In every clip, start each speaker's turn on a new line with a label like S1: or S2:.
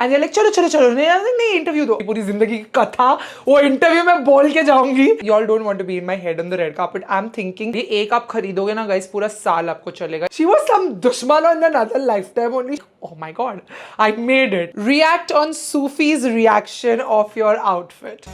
S1: And like चलो चलो चलो, नहीं इंटरव्यू दो, पूरी जिंदगी की कथा वो इंटरव्यू में बोल के जाऊंगी. You all don't want to be in my head on the red carpet. I'm thinking ये एक आप खरीदोगे ना गाइस, पूरा साल आपको चलेगा. She was some दुश्मन in another lifetime only. Oh my god, I made it. React on Sufi's reaction of your outfit.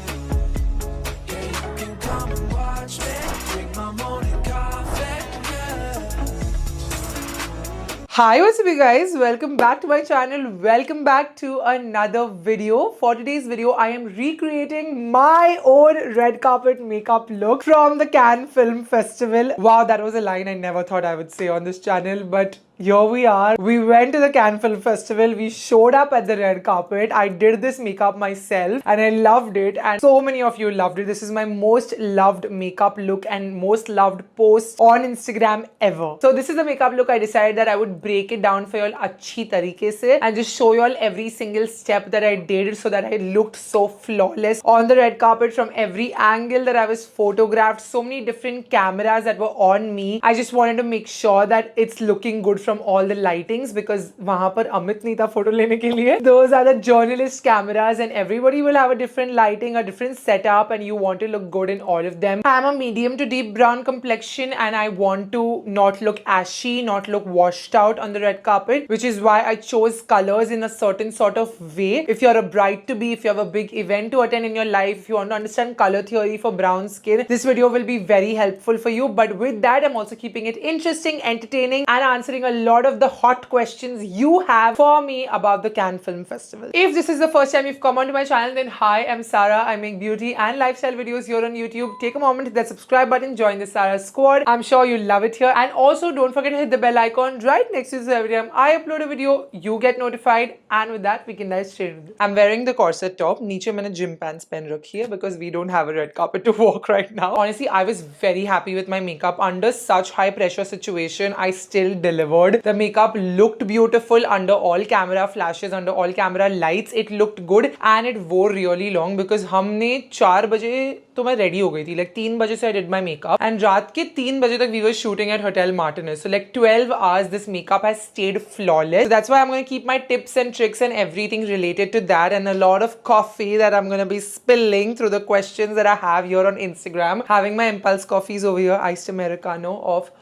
S1: Hi, what's up you guys? Welcome back to my channel. Welcome back to another video. For today's video, I am recreating my own red carpet makeup look from the Cannes Film Festival. Wow, that was a line I never thought I would say on this channel, but here we are. We went to the Cannes Film Festival. We showed up at the red carpet. I did this makeup myself and I loved it, and so many of you loved it. This is my most loved makeup look and most loved post on Instagram ever. So this is the makeup look. I decided that I would break it down for you all अच्छी तरीके से and just show you all every single step that I did so that I looked so flawless on the red carpet from every angle that I was photographed. So many different cameras that were on me. I just wanted to make sure that it's looking good from all the lightings because वहाँ पर अमित नहीं था photo लेने के लिए. Those are the journalist cameras and everybody will have a different lighting, a different setup, and you want to look good in all of them. I'm a medium to deep brown complexion and I want to not look ashy, not look washed out on the red carpet, which is why I chose colors in a certain sort of way. If you're a bride to be, if you have a big event to attend in your life, if you want to understand color theory for brown skin, this video will be very helpful for you. But with that, I'm also keeping it interesting, entertaining, and answering a lot of the hot questions you have for me about the Cannes Film Festival. If this is the first time you've come onto my channel, then hi, I'm Sarah. I make beauty and lifestyle videos here on YouTube. Take a moment, hit that subscribe button, join the Sarah squad. I'm sure you'll love it here. And also don't forget to hit the bell icon right next to this. Every time I upload a video, you get notified. And with that, we can dive straight into it. I'm wearing the corset top. नीचे मैंने gym pants पहन रखी है because we don't have a red carpet to walk right now. Honestly, I was very happy with my makeup. Under such high pressure situation, I still delivered. The makeup looked beautiful under all camera flashes, under all camera lights. It looked good and it wore really long because हमने 4 बजे तो मैं ready हो गई थी. Like 3 बजे से I did my makeup and रात के 3 बजे तक we were shooting at Hotel Martinez. So like 12 hours this makeup has stayed flawless. So that's why I'm going to keep my tips and tricks and everything related to that, and a lot of coffee that I'm going to be spilling through the questions that I have here on Instagram. Having my impulse coffees over here, iced Americano of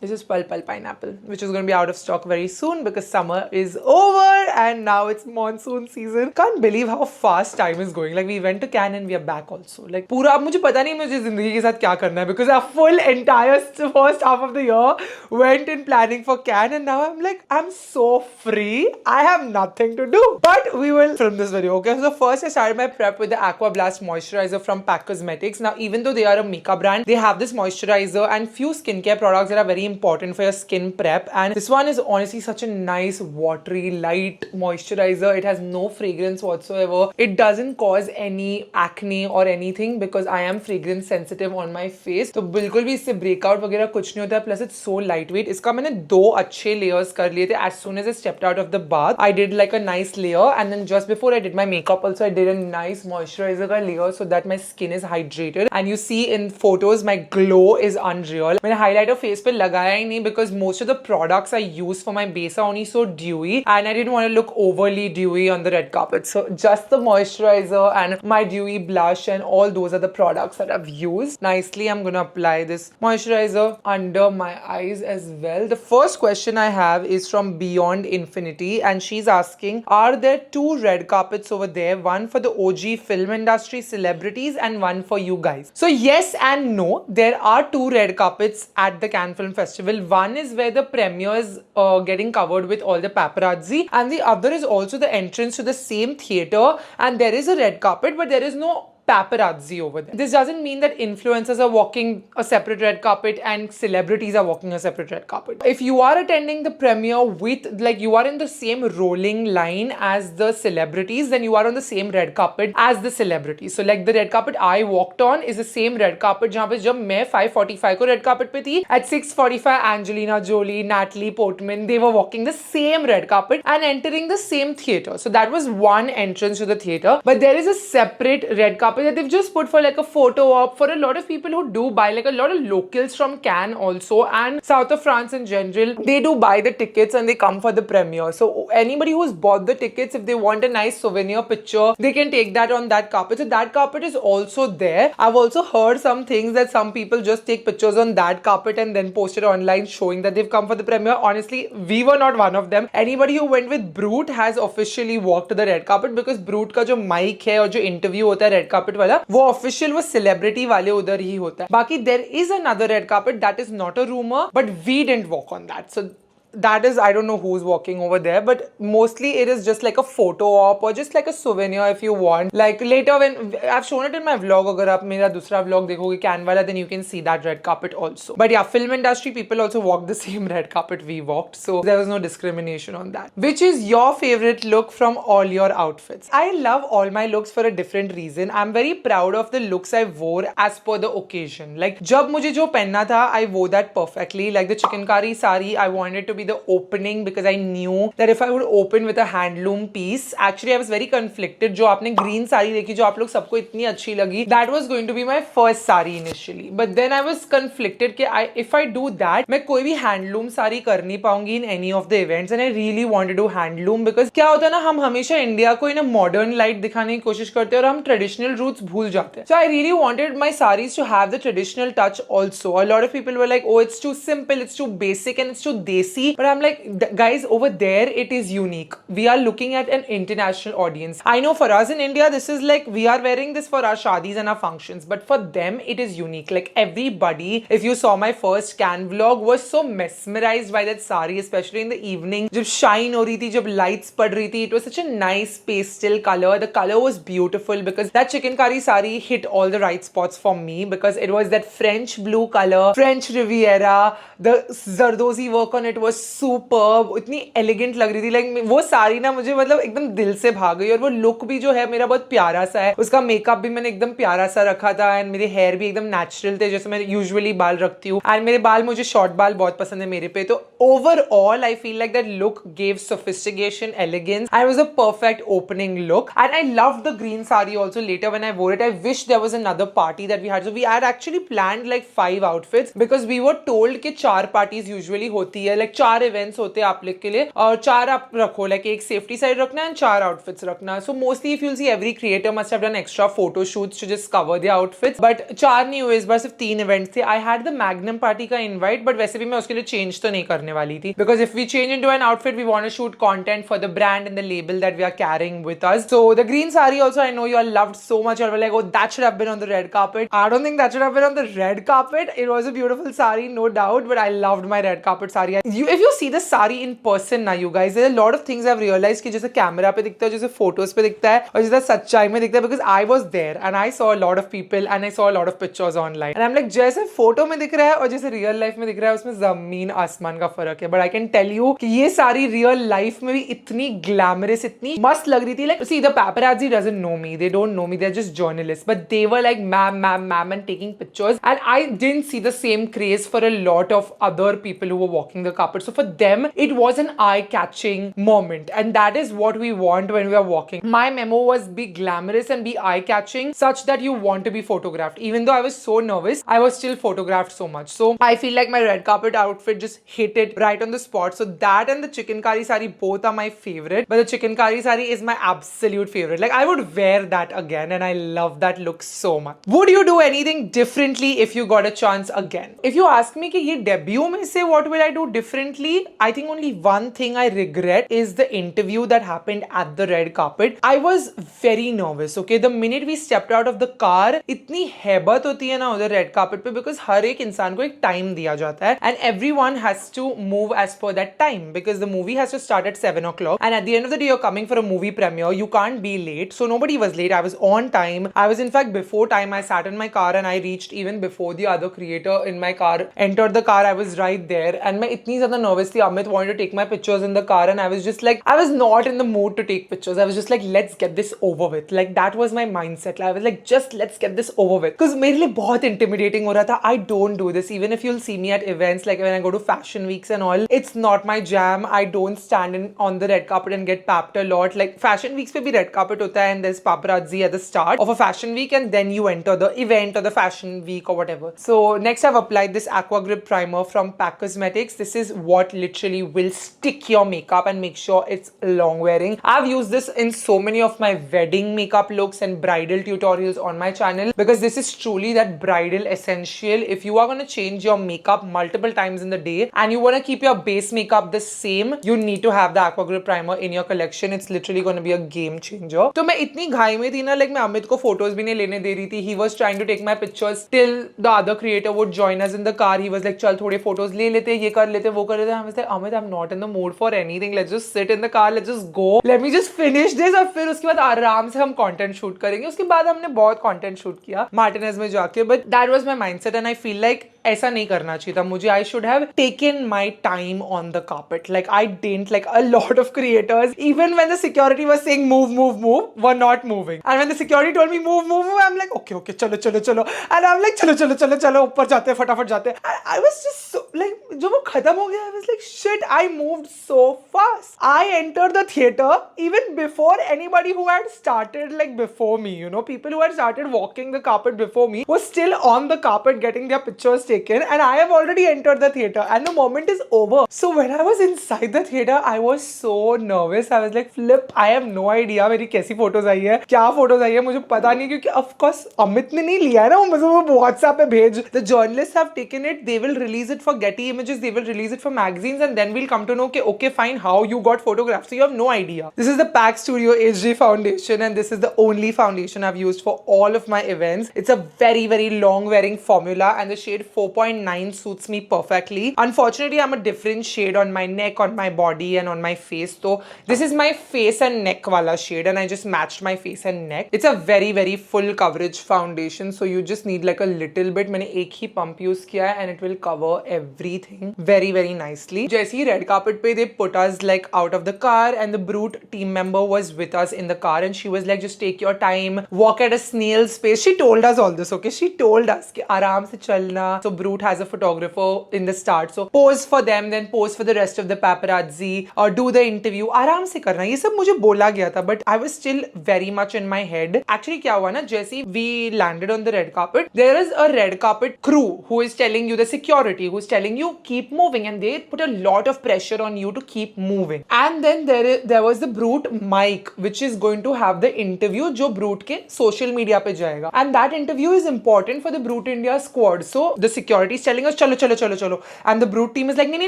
S1: this is Pal Pal Pineapple, which is going to be out of stock very soon because summer is over and now it's monsoon season. Can't believe how fast time is going. Like we went to Cannes and we are back also. Like पूरा अब मुझे पता नहीं मुझे जिंदगी के साथ क्या करना है because our full entire first half of the year went in planning for Cannes and now I'm like I'm so free. I have nothing to do. But we will film this video. Okay, so first I started my prep with the Aqua Blast moisturizer from Pack Cosmetics. Now even though they are a makeup brand, they have this moisturizer and few skincare products that are very important for your skin prep, and this one is honestly such a nice watery light moisturizer. It has no fragrance whatsoever. It doesn't cause any acne or anything because I am fragrance sensitive on my face, तो बिल्कुल भी इससे breakout वगैरह कुछ नहीं होता है. Plus it's so lightweight. इसका मैंने 2 अच्छे layers कर लिए थे. As soon as I stepped out of the bath, I did like a nice layer, and then just before I did my makeup also I did a nice moisturizer का layer so that my skin is hydrated. And you see in photos my glow is unreal. मैंने highlighter face पे लगाया ही नहीं because most of the products I use for my base are only so dewy and I didn't want to look overly dewy on the red carpet. So just the moisturizer and my dewy blush and all those are the products that I've used. Nicely, I'm going to apply this moisturizer under my eyes as well. The first question I have is from Beyond Infinity and she's asking, are there 2 red carpets over there? One for the OG film industry celebrities and one for you guys. So yes and no. There are 2 red carpets at the Cannes Film Festival. One is where the premiere is getting covered with all the paparazzi, and the other is also the entrance to the same theater, and there is a red carpet but there is no paparazzi over there. This doesn't mean that influencers are walking a separate red carpet and celebrities are walking a separate red carpet. If you are attending the premiere with, like, you are in the same rolling line as the celebrities, then you are on the same red carpet as the celebrities. So like the red carpet I walked on is the same red carpet जहाँ पे जब मैं 5:45 को red carpet पे थी, at 6:45 Angelina Jolie, Natalie Portman, they were walking the same red carpet and entering the same theater. So that was one entrance to the theater, but there is a separate red carpet carpet that they've just put for like a photo op for a lot of people who do buy, like a lot of locals from Cannes also and south of France in general, they do buy the tickets and they come for the premiere. So anybody who's bought the tickets, if they want a nice souvenir picture, they can take that on that carpet. So that carpet is also there. I've also heard some things that some people just take pictures on that carpet and then post it online showing that they've come for the premiere. Honestly, we were not one of them. Anybody who went with Brute has officially walked the red carpet because Brute का जो mic है और जो interview होता है red carpet वाला, वो official वो celebrity वाले उधर ही होता है. बाकी there is another red carpet that is not a rumor, but we didn't walk on that. So that is, I don't know who's walking over there, but mostly it is just like a photo op or just like a souvenir if you want. Like later when I've shown it in my vlog, अगर आप मेरा दूसरा vlog देखोगे Cannes वाला, then you can see that red carpet also. But yeah, film industry people also walk the same red carpet we walked, so there was no discrimination on that. Which is your favorite look from all your outfits? I love all my looks for a different reason. I'm very proud of the looks I wore as per the occasion. Like जब मुझे जो पहनना था, I wore that perfectly. Like the chikankari sari, I wanted to be the opening because I knew that if I would open with a handloom piece, actually I was very conflicted. जो आपने green sari देखी, जो आप लोग सबको इतनी अच्छी लगी, that was going to be my first sari initially. But then I was conflicted कि if I do that, मैं कोई भी handloom साड़ी कर नहीं पाऊंगी in any of the events, and I really wanted to do handloom because क्या होता है ना, हम हमेशा इंडिया को इन modern light दिखाने की कोशिश करते हैं और हम traditional roots भूल जाते हैं. So I really wanted my sarees to have the traditional touch also. A lot of people were like, oh, it's too simple, it's too basic and it's too desi. But I'm like, guys, over there it is unique. We are looking at an international audience. I know for us in India, this is like, we are wearing this for our shadis and our functions, but for them it is unique. Like everybody, if you saw my first Cannes vlog, was so mesmerized by that sari, especially in the evening. जब shine हो रही थी, जब lights पड़ रही थी, it was such a nice pastel color. The color was beautiful because that chikankari sari hit all the right spots for me because it was that French blue color, French Riviera. The zardozi work on it was superb. इतनी elegant लग रही थी. Like वो साड़ी ना मुझे मतलब एकदम दिल से भाग गई और वो look भी जो है मेरा बहुत प्यारा सा है. उसका मेकअप भी मैंने एकदम प्यारा सा रखा था and मेरे hair भी एकदम natural थे जैसे मैं usually बाल रखती हूँ. And मेरे बाल मुझे short बाल बहुत पसंद है मेरे पे. तो overall I feel like that look gave sophistication, elegance, and it was a perfect opening look. And I loved the green sari also. Later when I wore it, I wish there was another party that we had. So we had actually planned like 5 outfits because we were told कि 4 parties usually होती है. Like 4 events होते हैं आप लोग के लिए और 4 आप रखो. Like एक safety side रखना and 4 outfits रखना. So mostly if you'll see, every creator must have done extra photo shoots to just cover their outfits. But 4 नहीं हुए इस बार, सिर्फ 3 events थे. I had the Magnum party का invite, but वैसे भी मैं उसके लिए change तो नहीं करने वाली थी because if we change into an outfit, we want to shoot content for the brand and the label that we are carrying with us. So the green sari also, I know you all loved so much. You all were like, oh, that should have been on the red carpet. I don't think that should have been on the red carpet. It was a beautiful sari, no doubt, but I loved my red carpet sari. If you see the sari in person now, you guys, there are a lot of things I've realized कि जैसे camera पे दिखता है, जैसे photos पे दिखता है और जैसे सच्चाई में दिखता है, because I was there and I saw a lot of people and I saw a lot of pictures online and I'm like, जैसे फोटो में दिख रहा है और जैसे रियल लाइफ में दिख रहा है उसमें जमीन आसमान का फर्क है. But I can tell you कि ये सारी रियल लाइफ में भी इतनी ग्लैमरस, इतनी मस्त लग रही थी. Like, see, the paparazzi doesn't know me, they don't know me, they're just journalists, but they were like ma'am and taking pictures, and I didn't see the same craze for a lot of other people who were walking the carpet. So for them it was an eye-catching moment, and that is what we want when we are walking. My memo was be glamorous and be eye-catching such that you want to be photographed. Even though I was so nervous, I was still photographed so much. So I feel like my red carpet outfit just hit it right on the spot. So that and the chikankari sari both are my favorite, but the chikankari sari is my absolute favorite. Like I would wear that again and I love that look so much. Would you do anything differently if you got a chance again? If you ask me कि ये debut में से what will I do differently, I think only one thing I regret is the interview that happened at the red carpet. I was very nervous. Okay, the minute we stepped out of the car, इतनी हैबत होती है ना उधर red carpet पे, because हर एक इंसान को एक time दिया जाता है and everyone has to move as per that time because the movie has to start at 7 o'clock and at the end of the day you're coming for a movie premiere, you can't be late. So nobody was late. I was on time. I was in fact before time. I sat in my car and I reached even before the other creator in my car entered the car. I was right there and मैं इतनी ज़्यादा nervously. Amit wanted to take my pictures in the car and I was just like, I was not in the mood to take pictures. I was just like, let's get this over with. Like that was my mindset. I was like, just let's get this over with. Because मेरे लिए बहुत intimidating हो रहा था. I don't do this. Even if you'll see me at events, like when I go to fashion weeks and all, it's not my jam. I don't stand on the red carpet and get papped a lot. Like fashion weeks पे भी red carpet होता है and there's paparazzi at the start of a fashion week and then you enter the event or the fashion week or whatever. So next I've applied this Aqua Grip primer from PAC Cosmetics. This is what literally will stick your makeup and make sure it's long wearing. I've used this in so many of my wedding makeup looks and bridal tutorials on my channel because this is truly that bridal essential. If you are going to change your makeup multiple times in the day and you want to keep your base makeup the same, you need to have the Aqua Grip primer in your collection. It's literally going to be a game changer. तो मैं इतनी घाई में थी ना, like मैं अमित को photos भी नहीं लेने दे रही थी. He was trying to take my pictures till the other creator would join us in the car. He was like, चल थोड़े photos ले लेते, ये कर लेते, वो कर लेते. I was like, Amit, I'm not in the mood for anything. Let's just sit in the car. Let's just go. Let me just finish this. और फिर उसके बाद आराम से हम content shoot करेंगे. उसके बाद हमने बहुत content shoot किया Martinez में जाके. But that was my mindset and I feel like ऐसा नहीं करना चाहिए था मुझे. I should have taken my time on the carpet. Like I didn't. Like a lot of creators, even when the security was saying move, move, move, were not moving. And when the security told me move, move, move, I'm like okay, okay, चलो, चलो, चलो. And I'm like चलो, चलो, चलो, चलो, ऊपर जाते हैं, फटाफट जाते हैं. I was just so like जब वो खत्म हो गया, I was like shit. I moved so fast. I entered the theater even before anybody who had started like before me. You know, people who had started walking the carpet before me was still on the carpet getting their pictures taken, and I have already entered the theater, and the moment is over. So when I was inside the theater, I was so nervous. I was like, flip. I have no idea मेरी कैसी photos आई है, क्या photos आई है, मुझे पता नहीं क्योंकि of course Amit ने नहीं लिया है ना, मुझे वो WhatsApp पे भेज. The journalists have taken it. They will release it for Getty Images. They will release it for magazines, and then we'll come to know okay, fine, how you got photographed. So you have no idea. This is the PAC Studio HD foundation, and this is the only foundation I've used for all of my events. It's a very, very long wearing formula, and the shade 4.9 suits me perfectly. Unfortunately, I'm a different shade on my neck, on my body, and on my face. So this is my face and neck wala shade, and I just matched my face and neck. It's a very, very full coverage foundation, so you just need like a little bit. मैंने एक ही pump use किया है, and it will cover everything very, very nicely. जैसे ही red carpet पे they put us like out of the car, and the Brute team member was with us in the car, and she was like, just take your time, walk at a snail's pace. She told us all this, okay? She told us कि आराम से चलना. So Brute has a photographer in the start, so pose for them, then pose for the rest of the paparazzi, or do the interview. आराम से करना. ये सब मुझे बोला गया था, but I was still very much in my head. Actually क्या हुआ ना, जैसे we landed on the red carpet, there is a red carpet crew who is telling you, the security who is telling you keep moving, and they put a lot of pressure on you to keep moving. And then there was the Brute mic which is going to have the interview जो Brute के social media पे जाएगा, and that interview is important for the Brute India squad. So the security is telling us चलो चलो चलो चलो, and the Brute team is like नहीं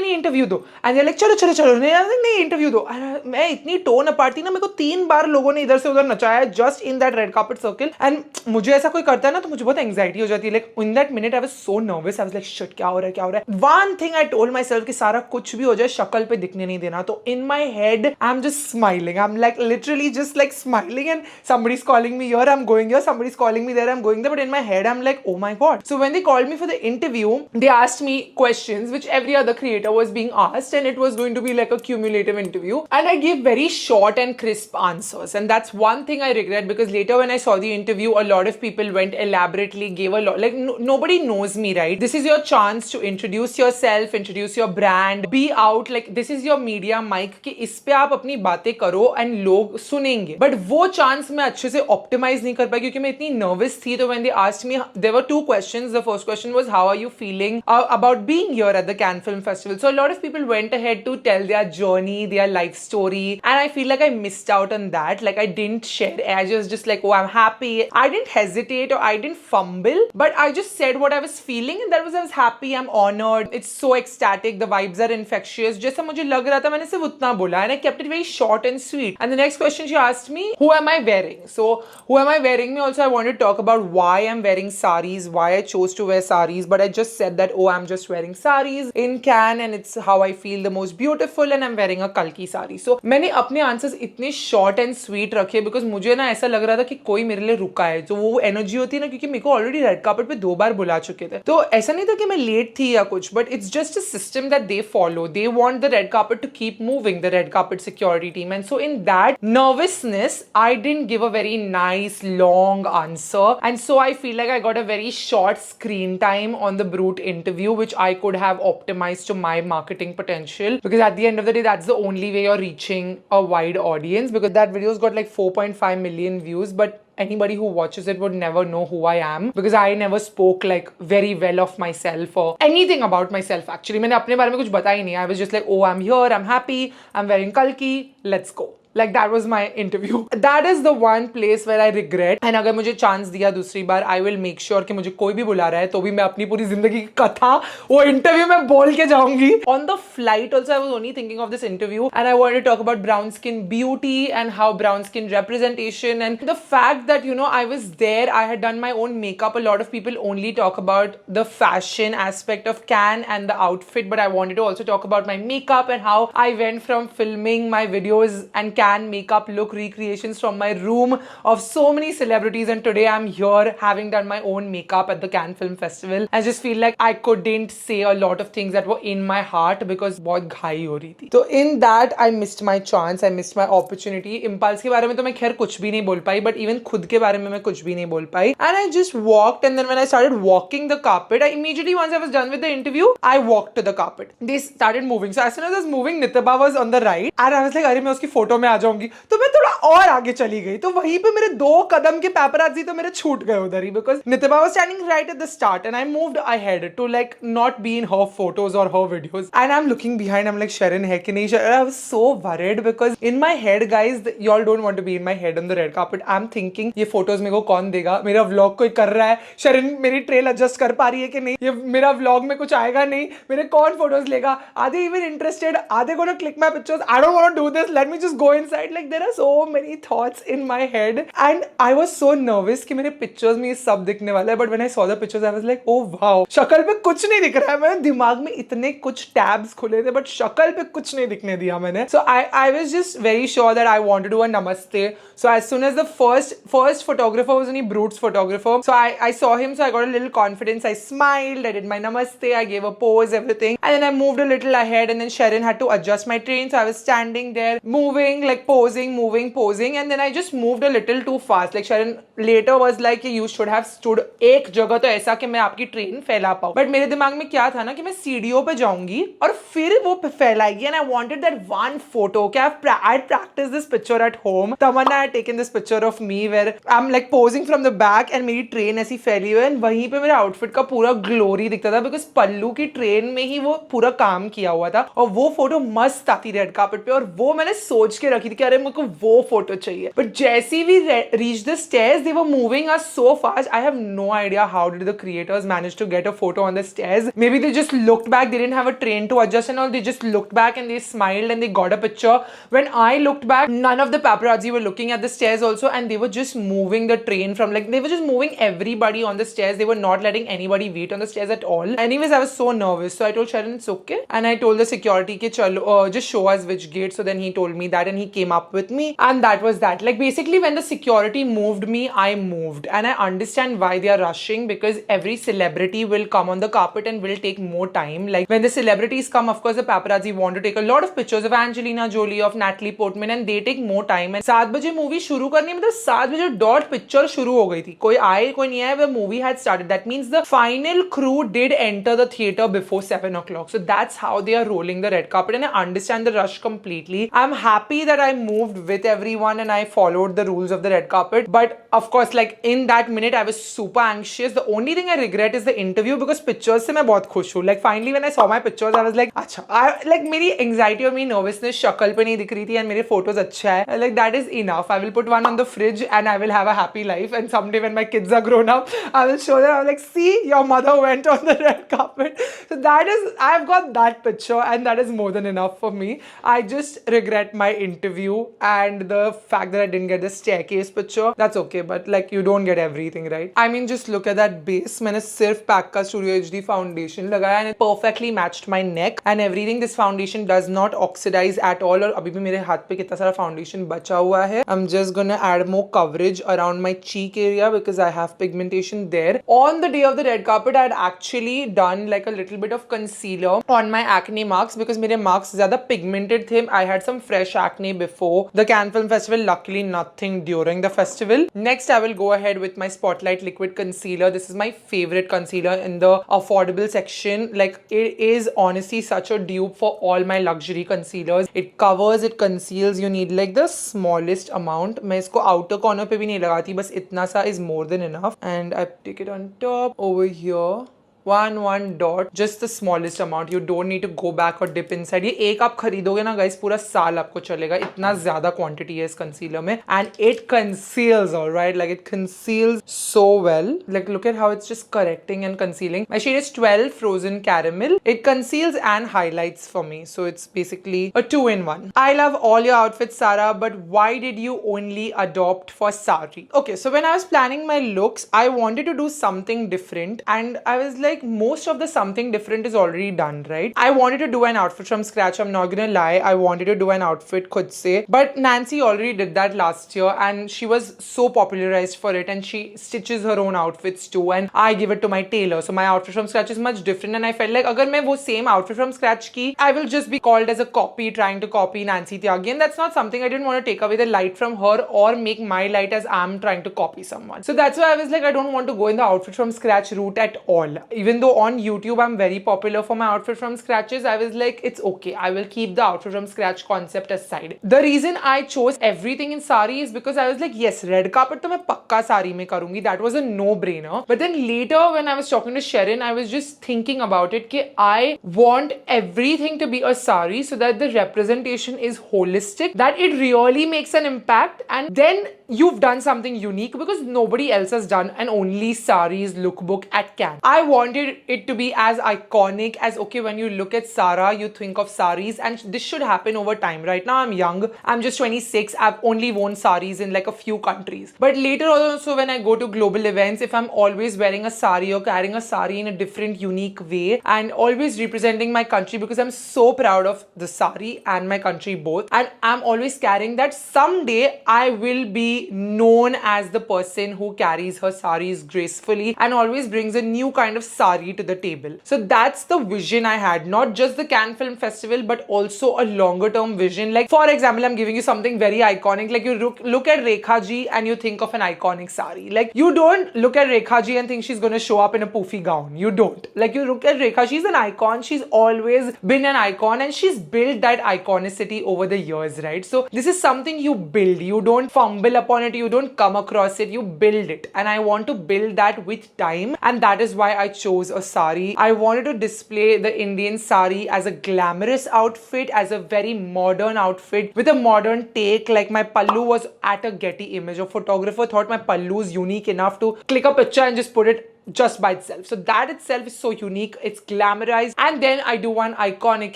S1: नहीं interview दो, and they're like चलो चलो चलो, नहीं interview दो. मैं इतनी टोन अपार्ट थी ना, मेरे को 3 बार लोगों ने इधर से उधर नचाया just in that red carpet circle, and मुझे ऐसा कोई करता है ना तो मुझे बहुत anxiety हो जाती है. Like in that minute I was so nervous. I was like shit, क्या हो रहा है, क्या हो रहा है. One thing I told myself कि सारा कुछ भी हो जाए शक्ल पे दिखने नहीं देना. तो in my head I'm just smiling. I'm like literally just like smiling, and somebody's calling me here, I'm going here, somebody's calling me there, I'm going there, but in my head I'm like oh my god. So when they called me for the interview, they asked me questions which every other creator was being asked, and it was going to be like a cumulative interview, and I gave very short and crisp answers, and that's one thing I regret, because later when I saw the interview, a lot of people went elaborately, gave a lot, like nobody knows me, right? This is your chance to introduce yourself, introduce your brand, be out, like this is your media mic कि इस पे आप अपनी बातें करो and लोग सुनेंगे. But वो chance मैं अच्छे से optimize नहीं कर पाई क्योंकि मैं इतनी nervous थी. तो when they asked me, there were 2 questions. The first question was how are you feeling about being here at the Cannes Film Festival? So a lot of people went ahead to tell their journey, their life story, and I feel like I missed out on that. Like I didn't share. I just like, oh, I'm happy. I didn't hesitate or I didn't fumble, but I just said what I was feeling, and that was I was happy, I'm honored, it's so ecstatic, the vibes are infectious. जैसा मुझे लग रहा था मैंने सिर्फ उतना बोला, and I kept it very short and sweet. And the next question she asked me, who am I wearing? So who am I wearing? Me also I wanted to talk about why I'm wearing saris, why I chose to wear saris, but I just said that oh, I'm just wearing saris in Cannes and it's how I feel the most beautiful, and I'm wearing a Kalki sari. So मैंने अपने answers इतने short and sweet रखे because मुझे ना ऐसा लग रहा था कि कोई मेरे लिए रुका है. तो वो एनर्जी होती है ना, क्योंकि मेरे को ऑलरेडी रेड कार्पेट पे 2 बार बुला चुके थे, तो ऐसा नहीं था कि मैं लेट थी या कुछ, but it's just a system that that they follow. They want the red carpet to keep moving, the red carpet security team. And so in that nervousness, I didn't give a very nice long answer. And so I feel like I got a very short screen time on the Brute interview, which I could have optimized to my marketing potential, because at the end of the day, that's the only way you're reaching a wide audience, because that video's got like 4.5 million views, but anybody who watches it would never know who I am, because I never spoke like very well of myself or anything about myself. Actually, मैंने अपने बारे में कुछ बताया ही नहीं. I was just like, oh, I'm here, I'm happy, I'm wearing kalki, let's go. Like that was my interview. That is the one place where I regret. And अगर मुझे chance दिया दूसरी बार, I will make sure कि मुझे कोई भी बुला रहा है तो भी मैं अपनी पूरी जिंदगी की कथा वो interview में बोल के जाऊंगी. On the flight also, I was only thinking of this interview, and I wanted to talk about brown skin beauty and how brown skin representation and the fact that, you know, I was there, I had done my own makeup. A lot of people only talk about the fashion aspect of Cannes and the outfit, but I wanted to also talk about my makeup and how I went from filming my videos and Cannes makeup look recreations from my room of so many celebrities, and today I'm here having done my own makeup at the Cannes Film Festival. I just feel like I couldn't say a lot of things that were in my heart because बहुत घाई हो रही थी. So in that I missed my chance, I missed my opportunity. Impulse के बारे में तो मैं खैर कुछ भी नहीं बोल पाई, but even खुद के बारे में मैं कुछ भी नहीं बोल पाई. And I just walked, and then when I started walking the carpet, I immediately, once I was done with the interview, I walked to the carpet. They started moving. So as soon as I was moving, Nitaba was on the right, and I was like, अरे मैं उसकी photo में आ जाऊंगी. तो मैं थोड़ा और आगे चली गई, तो वहीं पे मेरे 2 कदम के paparazzi तो मेरे छूट गए उधर ही, because Nitaba was standing right at the start, and I moved ahead to like not be in her photos or her videos. And I'm looking behind, I'm like, Sharon है कि नहीं? I was so worried because in my head, guys, y'all don't want to be in my head on the red carpet. I'm thinking ये photos मेरे को कौन देगा? मेरा vlog कोई कर रहा है? Sharon मेरी trail adjust कर पा रही है कि नहीं? ये मेरा vlog में कुछ आएगा नहीं? मेरे कौन photos लेगा? Are they even interested? Are they going to click my pictures? I don't want to do this. Let me just go inside. Like there are so many thoughts in my head, and I was so nervous कि मेरे pictures में ये सब दिखने वाला है. But when I saw the pictures, I was like, oh wow, शक्ल पे कुछ नहीं दिख रहा है. मेरे दिमाग में इतने कुछ tabs खुले थे, but शक्ल पे कुछ नहीं दिखने दिया मैंने. So I was just very sure that I want to do a namaste. So as soon as the first photographer was only Brute's photographer, so I saw him, so I got a little confidence. I smiled, I did my namaste, I gave a pose, everything, and then I moved a little ahead, and then Sharon had to adjust my train, so I was standing there moving, like posing, moving, posing, and then I just moved a little too fast. Like Sharon later was like, you should have stood एक जगह तो ऐसा कि मैं आपकी train फैला पाऊँ. But मेरे दिमाग में क्या था ना कि मैं सीढ़ियों पे जाऊंगी और फिर वो फैलाएगी. And I wanted that one photo. I'd practiced this picture at home. Tamanna had taken this picture of me where I'm like posing from the back and मेरी ट्रेन ऐसी फैली हुई है, and वहीं पे मेरे आउटफिट का पूरा ग्लोरी दिखता था, बिकॉज पल्लू की ट्रेन में ही वो पूरा काम किया हुआ था. और वो फोटो मस्त आती रेड कार्पेट पे, और वो मैंने सोच के रखी थी कि अरे मेरे को वो फोटो चाहिए. बट जैसे ही we reached the stairs, they were moving us so fast. I have no idea how did the creators manage to get a photo on the stairs. Maybe they just looked back, they didn't have a train to adjust and all, they just looked back and they smiled and they got a picture. When I looked back, none of the paparazzi were looking at the stairs also, and they were just moving the train from, like, they were just moving everybody on the stairs. They were not letting anybody wait on the stairs at all. Anyways, I was so nervous, so I told Sharon it's okay, and I told the security ki chalo, just show us which gate. So then he told me that, and he came up with me, and that was that. Like basically when the security moved me, I moved. And I understand why they are rushing, because every celebrity will come on the carpet and will take more time. Like when the celebrities come, of course the paparazzi want to take a lot of pictures of Angelina Jolie, of Natalie Portman, and they take more time. And 7 बजे movie शुरू करनी है, मतलब 7 बजे dot picture शुरू हो गई थी. कोई आए कोई नहीं आए, the movie had started. That means the final crew did enter the theater before 7 o'clock. So that's how they are rolling the red carpet, and I understand the rush completely. I'm happy that I moved with everyone and I followed the rules of the red carpet. But of course, like in that minute, I was super anxious. The only thing I regret is the interview, because pictures से मैं बहुत खुश हूँ. Like finally when I saw my pictures, I was like, अच्छा, like मेरी anxiety और मेरी nervousness शक्ल पे नहीं दिख रही थी, and मेरे photos अच्छा है. Like that is enough. I will put one on the fridge and I will have a happy life. And someday when my kids are grown up, I will show them. I'm like, see, your mother went on the red carpet. So that is, I've got that picture, and that is more than enough for me. I just regret my interview. interview, and the fact that I didn't get the staircase picture, that's okay, but like you don't get everything, right? I mean, just look at that base. मैंने सिर्फ pack का Studio HD foundation लगाया and it perfectly matched my neck and everything. This foundation does not oxidize at all. और अभी भी मेरे हाथ पे कितना सारा foundation बचा हुआ है. I'm just gonna add more coverage around my cheek area because I have pigmentation there. On the day of the red carpet, I had actually done like a little bit of concealer on my acne marks because मेरे marks ज़्यादा pigmented थे. I had some fresh acne before the Cannes Film Festival. Luckily, nothing during the festival. Next, I will go ahead with my Spotlight Liquid Concealer. This is my favorite concealer in the affordable section. Like, it is honestly such a dupe for all my luxury concealers. It covers, it conceals. You need like the smallest amount. मैं इसको outer corner पे भी नहीं लगाती, बस इतना सा is more than enough. And I take it on top over here. one dot, just the smallest amount. You don't need to go back or dip inside. ये एक आप खरीदोगे ना guys, पूरा साल आपको चलेगा. इतना ज़्यादा quantity है इस concealer में, and it conceals, alright. Like, it conceals so well. Like, look at how it's just correcting and concealing. My shade is 12 Frozen Caramel. It conceals and highlights for me, so it's basically a 2-in-1. I love all your outfits, Sarah, but why did you only adopt for sari? Okay, so when I was planning my looks, I wanted to do something different, and I was like, most of the something different is already done, right? I wanted to do an outfit from scratch. I'm not gonna lie. I wanted to do an outfit khud se, but Nancy already did that last year and she was so popularized for it, and she stitches her own outfits too, and I give it to my tailor. So my outfit from scratch is much different, and I felt like agar main wo same outfit from scratch ki, I will just be called as a copy, trying to copy Nancy Tyagi, and that's not something. I didn't want to take away the light from her or make my light as I'm trying to copy someone. So that's why I was like, I don't want to go in the outfit from scratch route at all. Even though on YouTube I'm very popular for my outfit from scratches, I was like, it's okay, I will keep the outfit from scratch concept aside. The reason I chose everything in sari is because I was like, yes, red carpet to main pakka sari mein karungi. That was a no-brainer. But then later when I was talking to Sherin, I was just thinking about it कि I want everything to be a sari so that the representation is holistic, that it really makes an impact, and then you've done something unique because nobody else has done an only saris lookbook at Cannes. I wanted it to be as iconic as, okay, when you look at Sarah, you think of saris, and this should happen over time. Right now I'm young, I'm just 26, I've only worn saris in like a few countries. But later also when I go to global events, if I'm always wearing a sari or carrying a sari in a different unique way and always representing my country, because I'm so proud of the sari and my country both, and I'm always carrying that, someday I will be known as the person who carries her saris gracefully and always brings a new kind of sari to the table. So that's the vision I had, not just the Cannes Film Festival but also a longer term vision. Like, for example, I'm giving you something very iconic. Like, you look at Rekha ji and you think of an iconic sari. Like, you don't look at Rekha ji and think she's gonna show up in a poofy gown. You don't. Like, you look at Rekha, she's an icon. She's always been an icon and she's built that iconicity over the years, right? So this is something you build. You don't fumble upon it, you don't come across it, you build it. And I want to build that with time, and that is why I chose a sari. I wanted to display the Indian sari as a glamorous outfit, as a very modern outfit with a modern take. Like, my pallu was at a Getty image. A photographer thought my pallu is unique enough to click a picture and just put it just by itself. So that itself is so unique. It's glamorized. And then I do one iconic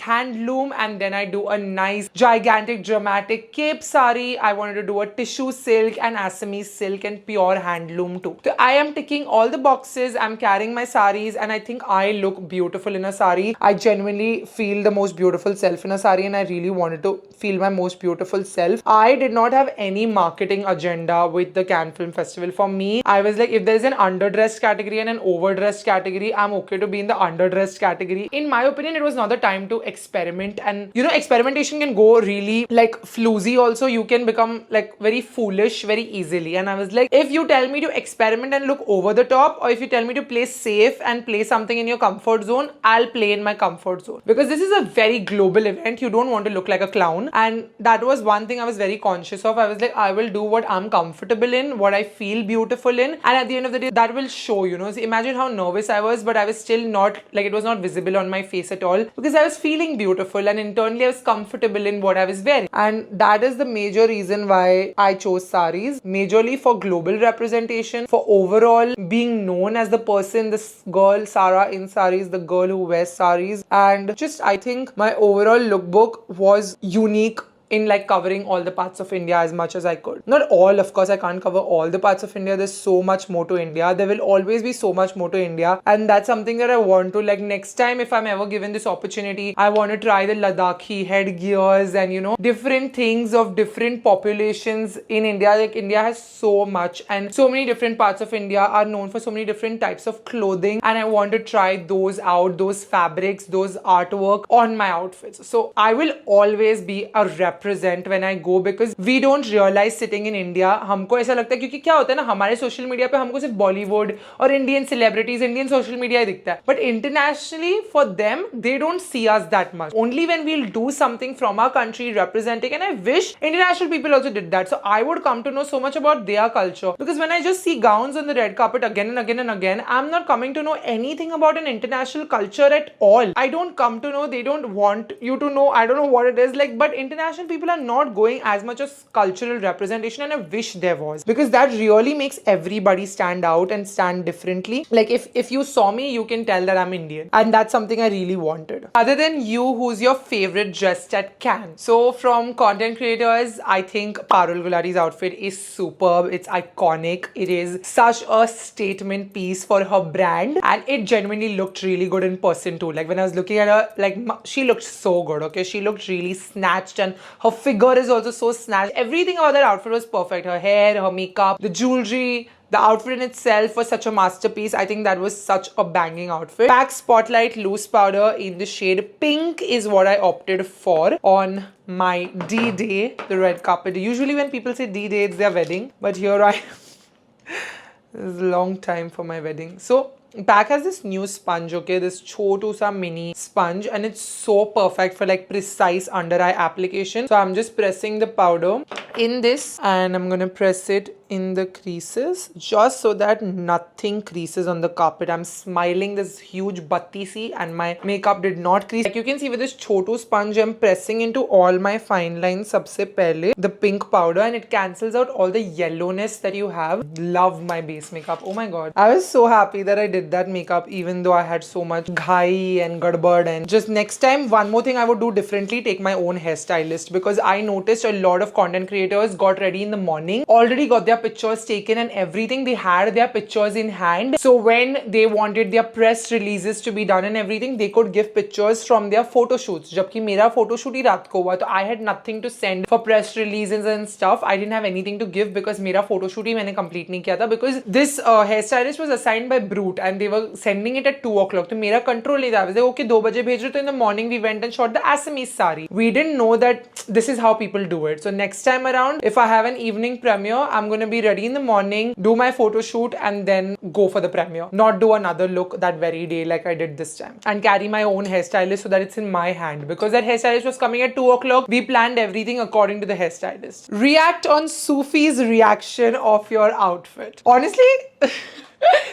S1: handloom, and then I do a nice gigantic dramatic cape sari. I wanted to do a tissue silk and Assamese silk and pure handloom too. So I am ticking all the boxes. I'm carrying my saris and I think I look beautiful in a sari. I genuinely feel the most beautiful self in a sari, and I really wanted to feel my most beautiful self. I did not have any marketing agenda with the Cannes Film Festival. For me, I was like, if there's an underdressed category and an overdressed category, I'm okay to be in the underdressed category. In my opinion, it was not the time to experiment, and you know, experimentation can go really like floozy also. You can become like very foolish very easily, and I was like, if you tell me to experiment and look over the top, or if you tell me to play safe and play something in your comfort zone, I'll play in my comfort zone, because this is a very global event. You don't want to look like a clown, and that was one thing I was very conscious of. I was like, I will do what I'm comfortable in, what I feel beautiful in, and at the end of the day, that will show, you know. So imagine how nervous I was, but I was still not, like, it was not visible on my face at all, because I was feeling beautiful and internally I was comfortable in what I was wearing. And that is the major reason why I chose saris, majorly for global representation, for overall being known as the person, this girl Sarah in saris, the girl who wears saris. And just, I think my overall lookbook was unique in like covering all the parts of India as much as I could. Not all, of course, I can't cover all the parts of India. There's so much more to India. There will always be so much more to India. And that's something that I want to, like, next time if I'm ever given this opportunity, I want to try the Ladakhi headgears and, you know, different things of different populations in India. Like, India has so much, and so many different parts of India are known for so many different types of clothing. And I want to try those out, those fabrics, those artwork on my outfits. So I will always be a represent when I go, because we don't realize sitting in India, हमको ऐसा लगता है क्योंकि क्या होता है ना, हमारे सोशल मीडिया पे हमको सिर्फ बॉलीवुड और Indian celebrities, Indian social media दिखता है, but internationally for them they don't see us that much. Only when we'll do something from our country representing, and I wish international people also did that. So I would come to know so much about their culture, because when I just see gowns on the red carpet again and again and again, I'm not coming to know anything about an international culture at all. I don't come to know, they don't want you to know, I don't know what it is like, but international people are not going as much as cultural representation, and I wish there was, because that really makes everybody stand out and stand differently. Like if you saw me, you can tell that I'm Indian, and that's something I really wanted. Other than you, who's your favorite dressed at Cannes? So from content creators, I think Parul Gulati's outfit is superb. It's iconic. It is such a statement piece for her brand, and it genuinely looked really good in person too. Like when I was looking at her, like she looked so good. Okay, she looked really snatched, and her figure is also so snatched. Everything about that outfit was perfect. Her hair, her makeup, the jewelry, the outfit in itself was such a masterpiece. I think that was such a banging outfit. PAC Spotlight Loose Powder in the shade Pink is what I opted for on my D-Day, the red carpet. Usually when people say D-Day, it's their wedding. But here I this is a long time for my wedding. So PAC has this new sponge, okay, this chotu sa mini sponge, and it's so perfect for like precise under eye application. So I'm just pressing the powder in this, and I'm gonna press it in the creases just so that nothing creases on the carpet. I'm smiling this huge batti see, and my makeup did not crease. Like you can see with this chotu sponge, I'm pressing into all my fine lines sabse pehle the pink powder, and it cancels out all the yellowness that you have. Love my base makeup. Oh my god, I was so happy that I did that makeup, even though I had so much ghai and gadbad. And just next time, one more thing I would do differently, take my own hairstylist, because I noticed a lot of content creators got ready in the morning, already got their pictures taken and everything. They had their pictures in hand, so when they wanted their press releases to be done and everything, they could give pictures from their photo shoots. Jabki mera photo shoot hi raat ko hua, so I had nothing to send for press releases and stuff. I didn't have anything to give because mera photo shoot hi maine complete nahi kiya tha, because this hairstylist was assigned by Brute and they were sending it at 2 o'clock. So mera control nahi tha. I was like, okay, 2 baje bhej rahe. So in the morning we went and shot the Assamese sari. We didn't know that this is how people do it. So next time around, if I have an evening premiere, I'm gonna be ready in the morning, do my photo shoot, and then go for the premiere. Not do another look that very day like I did this time. And carry my own hairstylist so that it's in my hand. Because that hairstylist was coming at 2 o'clock. We planned everything according to the hairstylist. React on Sufi's reaction of your outfit. Honestly,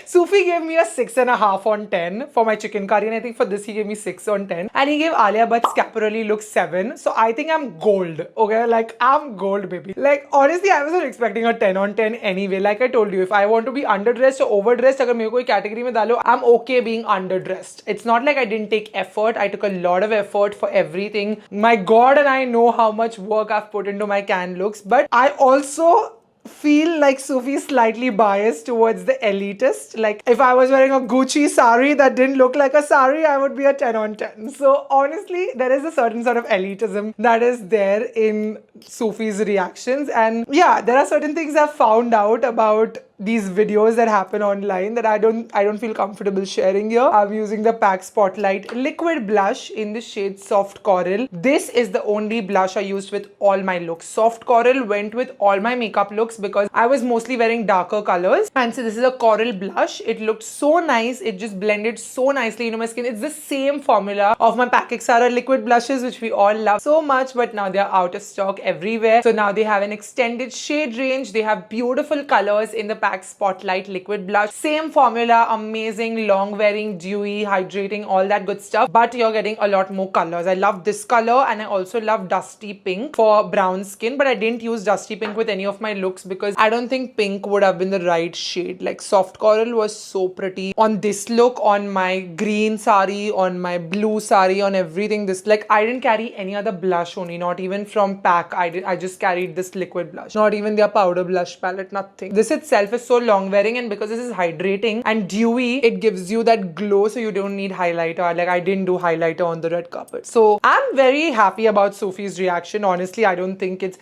S1: Sufi gave me a 6.5 on 10 for my chicken curry, and I think for this he gave me 6 on 10. And he gave Alia Bhatt's Scaparelli look 7. So I think I'm gold. Okay, like I'm gold, baby. Like honestly, I was not expecting a 10 on 10 anyway. Like I told you, if I want to be underdressed or overdressed, agar mere koi category mein dalo, I'm okay being underdressed. It's not like I didn't take effort. I took a lot of effort for everything. My god, and I know how much work I've put into my Cannes looks. But I also feel like Sufi is slightly biased towards the elitist. Like if I was wearing a Gucci sari that didn't look like a sari, I would be a 10 on 10. So honestly, there is a certain sort of elitism that is there in Sufi's reactions. And yeah, there are certain things I've found out about these videos that happen online that I don't feel comfortable sharing here. I'm using the PAC Spotlight liquid blush in the shade Soft Coral. This is the only blush I used with all my looks. Soft Coral went with all my makeup looks because I was mostly wearing darker colors. And so this is a coral blush. It looked so nice. It just blended so nicely into my skin. It's the same formula of my PAC Xara liquid blushes, which we all love so much, but now they're out of stock everywhere. So now they have an extended shade range. They have beautiful colors in the PAC Spotlight Liquid Blush. Same formula, amazing, long wearing, dewy, hydrating, all that good stuff, but you're getting a lot more colors. I love this color and I also love Dusty Pink for brown skin, but I didn't use Dusty Pink with any of my looks because I don't think pink would have been the right shade. Like soft coral was so pretty on this look, on my green sari, on my blue sari, on everything. This, like, I didn't carry any other blush only, not even from PAC. I just carried this liquid blush, not even their powder blush palette, nothing. This itself is so long wearing, and because this is hydrating and dewy, it gives you that glow, so you don't need highlighter. Like, I didn't do highlighter on the red carpet. So I'm very happy about Sophie's reaction. Honestly, I don't think it's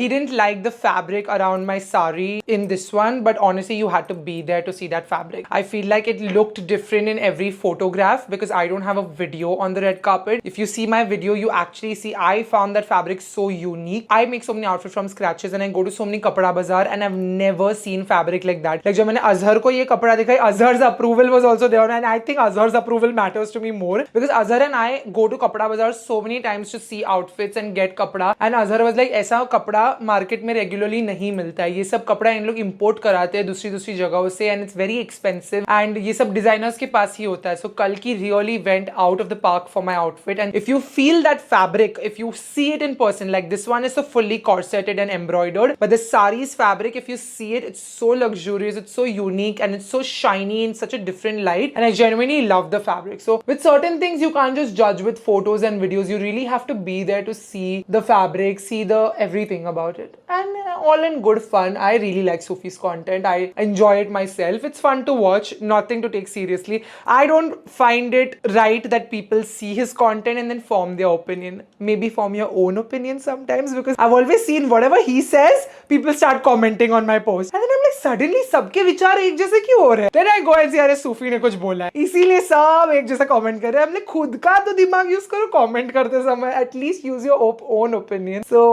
S1: he didn't like the fabric around my sari in this one, but honestly, you had to be there to see that fabric. I feel like it looked different in every photograph because I don't have a video on the red carpet. If you see my video, you actually see I found that fabric so unique. I make so many outfits from scratches and I go to so many kapda bazaar and I've never seen fabric like that. Like, जब मैंने Azhar को ये कपड़ा दिखाई, Azhar's approval was also there, and I think Azhar's approval matters to me more because Azhar and I go to kapda bazaar so many times to see outfits and get kapda, and Azhar was like, ऐसा कपड़ा market में regularly नहीं मिलता है, ये सब कपड़ा इन लोग इंपोर्ट कराते हैं दूसरी जगहों से, and it's very expensive, and ये सब डिजाइनर्स के पास ही होता है. सो कल की really went out of the park for my outfit, and if you feel that fabric, if you see it in person, like this one is so fully corseted and embroidered, but the sari's fabric, if you see it, it's so luxurious, it's so unique, and it's so shiny in such a different light, and I genuinely love the fabric. So with certain things, you can't just judge with photos and videos. You really have to be there to see the fabric, see the everything about it, and all in good fun. I really like Sophie's content. I enjoy it myself. It's fun to watch, nothing to take seriously. I don't find it right that people see his content and then form their opinion. Maybe form your own opinion sometimes, because I've always seen whatever he says, people start commenting on my post, and then I'm like, suddenly सबके विचार एक जैसे क्यों हो रहे हैं? Then I go and see, अरे सूफी ने कुछ बोला है इसीलिए सब एक जैसा कमेंट कर रहे हैं. हमने खुद का तो दिमाग यूज करो कमेंट करते समय, at least use your own opinion. So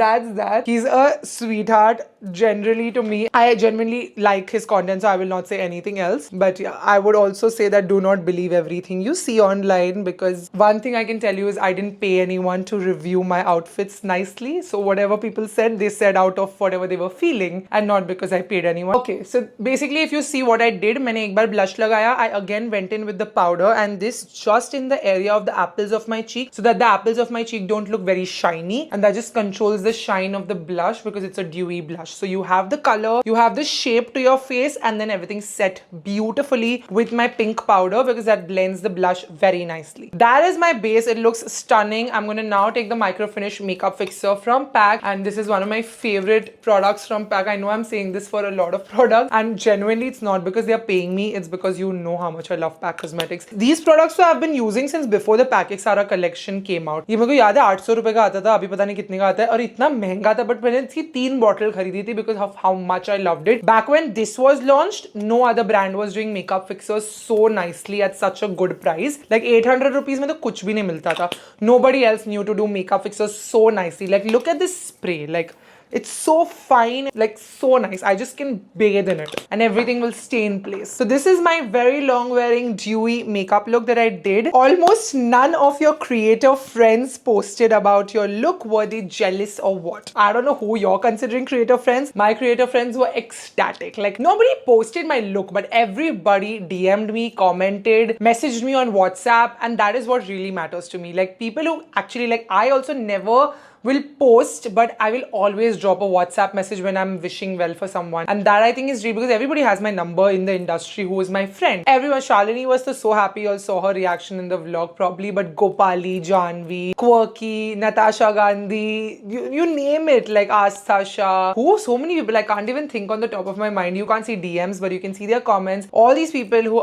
S1: that's that. He's a sweetheart. Generally, to me, I genuinely like his content, so I will not say anything else. But yeah, I would also say that do not believe everything you see online, because one thing I can tell you is I didn't pay anyone to review my outfits nicely. So whatever people said, they said out of whatever they were feeling and not because I paid anyone. Okay, so basically if you see what I did, मैंने एक बार blush लगाया, I again went in with the powder, and this just in the area of the apples of my cheek, so that the apples of my cheek don't look very shiny, and that just controls the shine of the blush because it's a dewy blush. So you have the color, you have the shape to your face, and then everything set beautifully with my pink powder because that blends the blush very nicely. That is my base. It looks stunning. I'm going to now take the Micro Finish Makeup Fixer from PAC, and this is one of my favorite products from PAC. I know I'm saying this for a lot of products, and genuinely it's not because they are paying me, it's because you know how much I love PAC Cosmetics. These products so I've been using since before the PAC Sara collection came out. ये मेरे को याद है 800 रुपए का आता था, अभी पता नहीं कितने का आता है, और इतना महंगा था, बट मैंने इसकी 3 बॉटल खरीदी थी because of how much I loved it. Back when this was launched, no other brand was doing makeup fixers so nicely at such a good price. Like 800 rupees में तो कुछ भी नहीं मिलता था. Nobody else knew to do makeup fixers so nicely. Like, look at this spray. Like, it's so fine, like so nice. I just can bathe in it and everything will stay in place. So this is my very long wearing dewy makeup look that I did. Almost none of your creator friends posted about your look. Were they jealous or what? I don't know who you're considering creator friends. My creator friends were ecstatic. Like, nobody posted my look, but everybody DM'd me, commented, messaged me on WhatsApp, and that is what really matters to me. Like, people who actually, like, I also never will post, but I will always drop a WhatsApp message when I'm wishing well for someone, and that I think is real because everybody has my number in the industry who is my friend. Everyone, Shalini was so happy. You all saw her reaction in the vlog probably, but Gopali, Janvi, Quirky, Natasha Gandhi, you name it, like Astha Shah, so many people I can't even think on the top of my mind. You can't see DMs, but you can see their comments. All these people who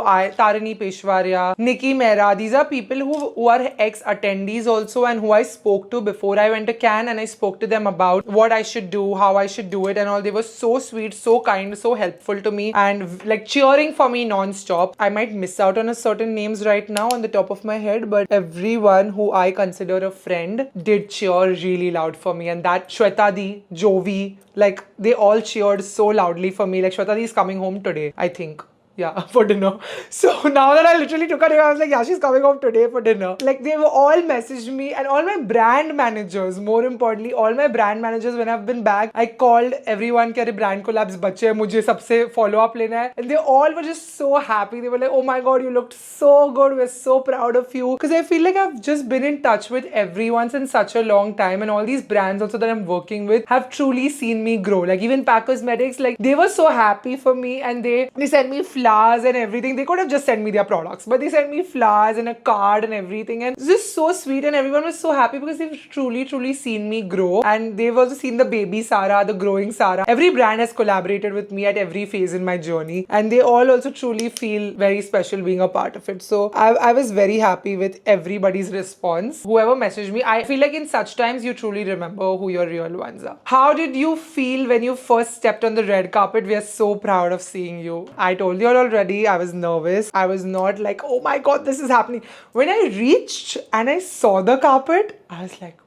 S1: I, Tarini Peshwaria, Nikki Mehra, these are people who are ex-attendees also, and who I spoke to before I went to Cannes, and I spoke to them about what I should do, how I should do it and all. They were so sweet, so kind, so helpful to me, and like cheering for me non-stop. I might miss out on a certain names right now on the top of my head, but everyone who I consider a friend did cheer really loud for me. And that Shweta Di, Jovi, like they all cheered so loudly for me. Like Shweta Di is coming home today, I think. Yeah, for dinner. So now that I literally took her name, I was like, yeah, she's coming home today for dinner. Like they were all messaged me, and all my brand managers, more importantly, all my brand managers, when I've been back, I called everyone कि अरे brand collabs बच्चे हैं, मुझे सबसे follow up लेना है. And they all were just so happy. They were like, oh my god, you looked so good. We're so proud of you. Because I feel like I've just been in touch with everyone since such a long time, and all these brands also that I'm working with have truly seen me grow. Like even Pack Cosmetics, like they were so happy for me, and they sent me flowers and everything. They could have just sent me their products, but they sent me flowers and a card and everything, and it's just so sweet, and everyone was so happy because they've truly seen me grow, and they've also seen the baby Sarah, the growing Sarah. Every brand has collaborated with me at every phase in my journey, and they all also truly feel very special being a part of it. So I was very happy with everybody's response. Whoever messaged me, I feel like in such times you truly remember who your real ones are. How did you feel when you first stepped on the red carpet? We are so proud of seeing you. I told you all already, I was nervous. I was not like, oh my god, this is happening. When I reached and I saw the carpet, I was like,